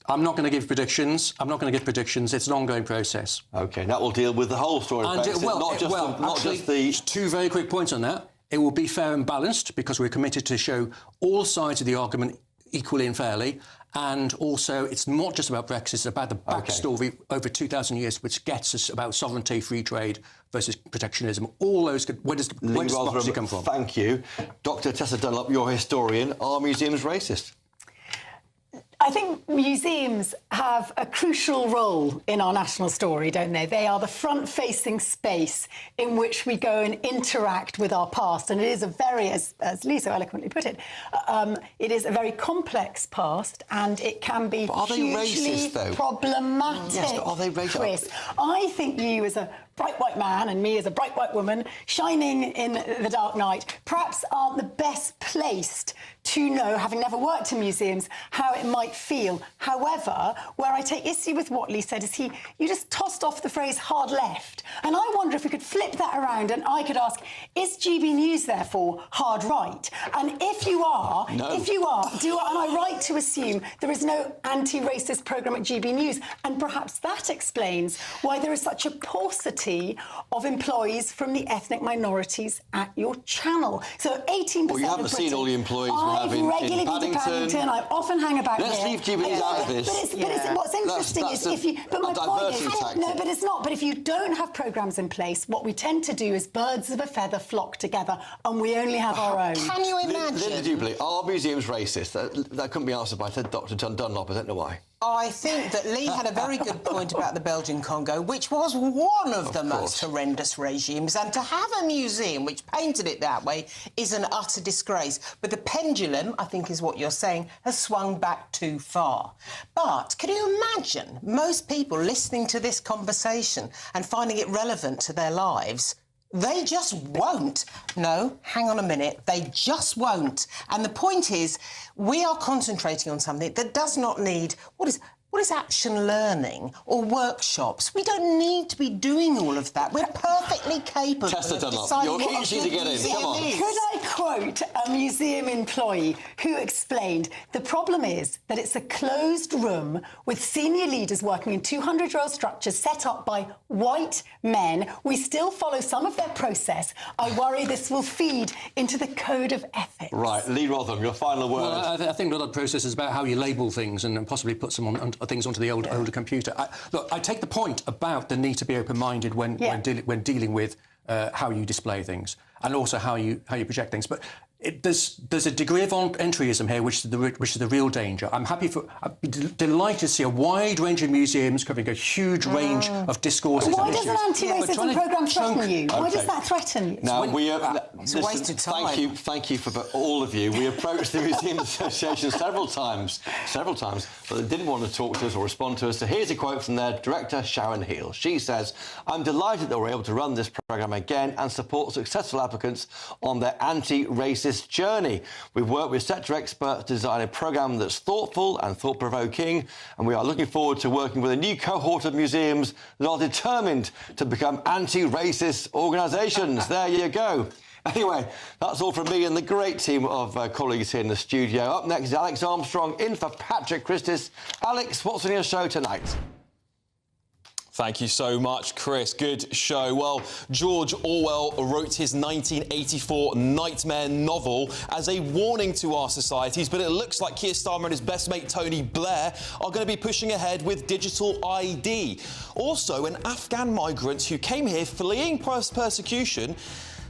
I'm not going to give predictions. It's an ongoing process. OK, that will deal with the whole story of Brexit, not just the... Two very quick points on that. It will be fair and balanced because we're committed to show all sides of the argument equally and fairly. And also, it's not just about Brexit, it's about the backstory over 2,000 years, which gets us about sovereignty, free trade versus protectionism. All those... Where does democracy come from? Thank you. Dr Tessa Dunlop, you're a historian. Are museums racist? I think museums have a crucial role in our national story, don't they? They are the front-facing space in which we go and interact with our past. And it is a very, as Lee so eloquently put it, it is a very complex past, and it can be hugely problematic. Yes, but are they racist? Chris, I think you as a bright white man and me as a bright white woman shining in the dark night perhaps aren't the best placed to know, having never worked in museums, how it might feel. However, where I take issue with what Lee said is you just tossed off the phrase hard left. And I wonder if we could flip that around and I could ask, is GB News therefore hard right? And if you are, and I right to assume there is no anti-racist programme at GB News, and perhaps that explains why there is such a paucity of employees from the ethnic minorities at your channel. So 18% Well, you haven't seen all the employees we have in Paddington. I often hang about Let's here. leave GB News out of this. But what's interesting is if you... But my point is... tactic. No, but it's not. But if you don't have programmes in place, what we tend to do is birds of a feather flock together, and we only have our own. Can you imagine? Linda Jubilee, are museums racist? That couldn't be answered by Dr Dunlop. I don't know why. I think that Lee had a very good point about the Belgian Congo, which was one of the most horrendous regimes, and to have a museum which painted it that way is an utter disgrace. But the pendulum, I think is what you're saying, has swung back too far. But can you imagine most people listening to this conversation and finding it relevant to their lives? They just won't. No, hang on a minute. They just won't. And the point is, we are concentrating on something that does not need... What is action learning or workshops? We don't need to be doing all of that. We're perfectly capable of deciding what a good museum is. Could I quote a museum employee who explained the problem is that it's a closed room with senior leaders working in 200-year-old structures set up by white men. We still follow some of their process. I worry this will feed into the code of ethics. Right, Lee Rotham, your final word. Well, I think a lot of the process is about how you label things and possibly put some things onto the older computer. I take the point about the need to be open-minded when dealing with how you display things and also how you project things. But there's a degree of entryism here, which is the real danger. I'd be delighted to see a wide range of museums covering a huge range of discourses. Why does an anti-racism programme threaten you? Why does that threaten you? Now, it's a waste of time. Thank you for all of you. We approached the Museum Association several times, but they didn't want to talk to us or respond to us. So here's a quote from their director, Sharon Heal. She says, "I'm delighted that we're able to run this programme again and support successful applicants on their anti-racist journey. We've worked with sector experts to design a programme that's thoughtful and thought-provoking, and we are looking forward to working with a new cohort of museums that are determined to become anti-racist organisations." There you go. Anyway, that's all from me and the great team of colleagues here in the studio. Up next is Alex Armstrong in for Patrick Christis. Alex, what's on your show tonight? Thank you so much, Chris. Good show. Well, George Orwell wrote his 1984 nightmare novel as a warning to our societies, but it looks like Keir Starmer and his best mate Tony Blair are going to be pushing ahead with digital ID. Also, an Afghan migrant who came here fleeing persecution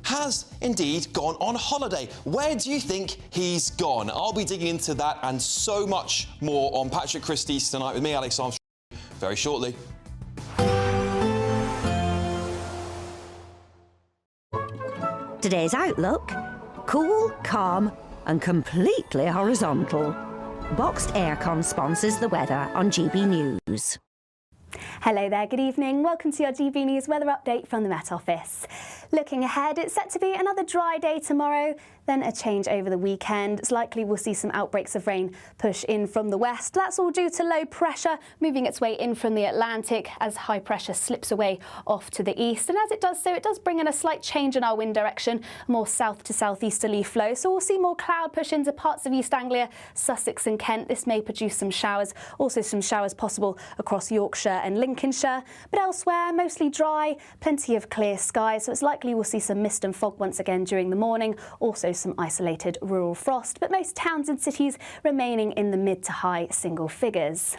has indeed gone on holiday. Where do you think he's gone? I'll be digging into that and so much more on Patrick Christie's Tonight with me, Alex Armstrong, very shortly. Today's outlook: cool, calm and completely horizontal. Boxed Aircon sponsors the weather on GB News. Hello there, good evening. Welcome to your GB News weather update from the Met Office. Looking ahead, it's set to be another dry day tomorrow, then a change over the weekend. It's likely we'll see some outbreaks of rain push in from the west. That's all due to low pressure moving its way in from the Atlantic as high pressure slips away off to the east. And as it does so, it does bring in a slight change in our wind direction, more south to southeasterly flow. So we'll see more cloud push into parts of East Anglia, Sussex and Kent. This may produce some showers, also some showers possible across Yorkshire and Lincolnshire. But elsewhere, mostly dry, plenty of clear skies. So it's likely we'll see some mist and fog once again during the morning. Also some isolated rural frost, but most towns and cities remaining in the mid to high single figures.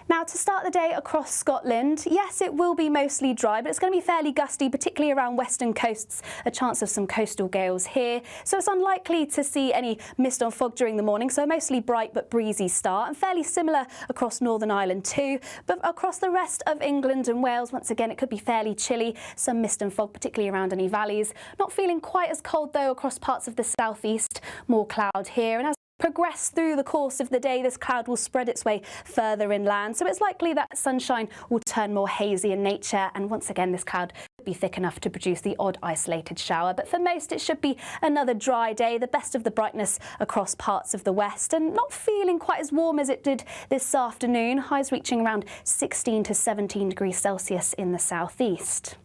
Now, to start the day across Scotland, yes, it will be mostly dry, but it's going to be fairly gusty, particularly around western coasts. A chance of some coastal gales here. So it's unlikely to see any mist or fog during the morning, so mostly bright but breezy start, and fairly similar across Northern Ireland too. But across the rest of England and Wales, once again, it could be fairly chilly. Some mist and fog, particularly around any valleys. Not feeling quite as cold, though, across parts of the southeast. More cloud here. And as progress through the course of the day, this cloud will spread its way further inland, so it's likely that sunshine will turn more hazy in nature, and once again this cloud could be thick enough to produce the odd isolated shower. But for most it should be another dry day, the best of the brightness across parts of the west, and not feeling quite as warm as it did this afternoon, highs reaching around 16 to 17 degrees Celsius in the southeast.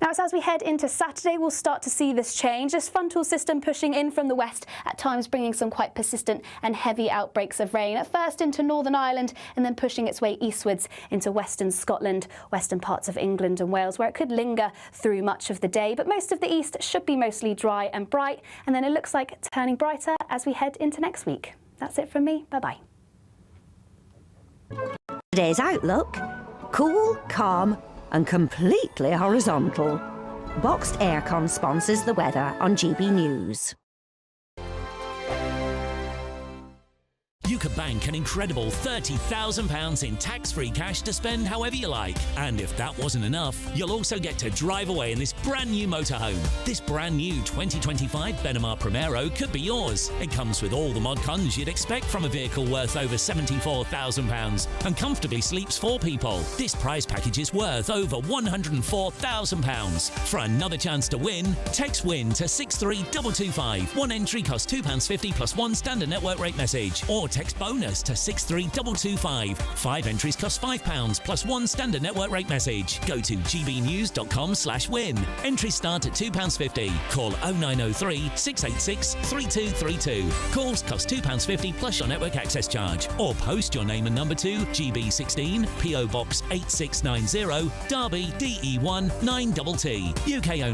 Now, as we head into Saturday, we'll start to see this change. This frontal system pushing in from the west, at times bringing some quite persistent and heavy outbreaks of rain. At first into Northern Ireland and then pushing its way eastwards into western Scotland, western parts of England and Wales, where it could linger through much of the day. But most of the east should be mostly dry and bright. And then it looks like turning brighter as we head into next week. That's it from me. Bye-bye. Today's outlook: cool, calm and completely horizontal. Boxed Aircon sponsors the weather on GB News. You could bank an incredible £30,000 in tax-free cash to spend however you like. And if that wasn't enough, you'll also get to drive away in this brand new motorhome. This brand new 2025 Benimar Primero could be yours. It comes with all the mod cons you'd expect from a vehicle worth over £74,000 and comfortably sleeps 4 people. This prize package is worth over £104,000. For another chance to win, text WIN to 63225. One entry costs £2.50 plus one standard network rate message, or text bonus to 63225. 5 entries cost £5 plus one standard network rate message. Go to gbnews.com/win. Entries start at £2.50. Call 0903 686 3232. Calls cost £2.50 plus your network access charge. Or post your name and number to GB16 PO Box 8690 Derby DE1 9TT. UK only.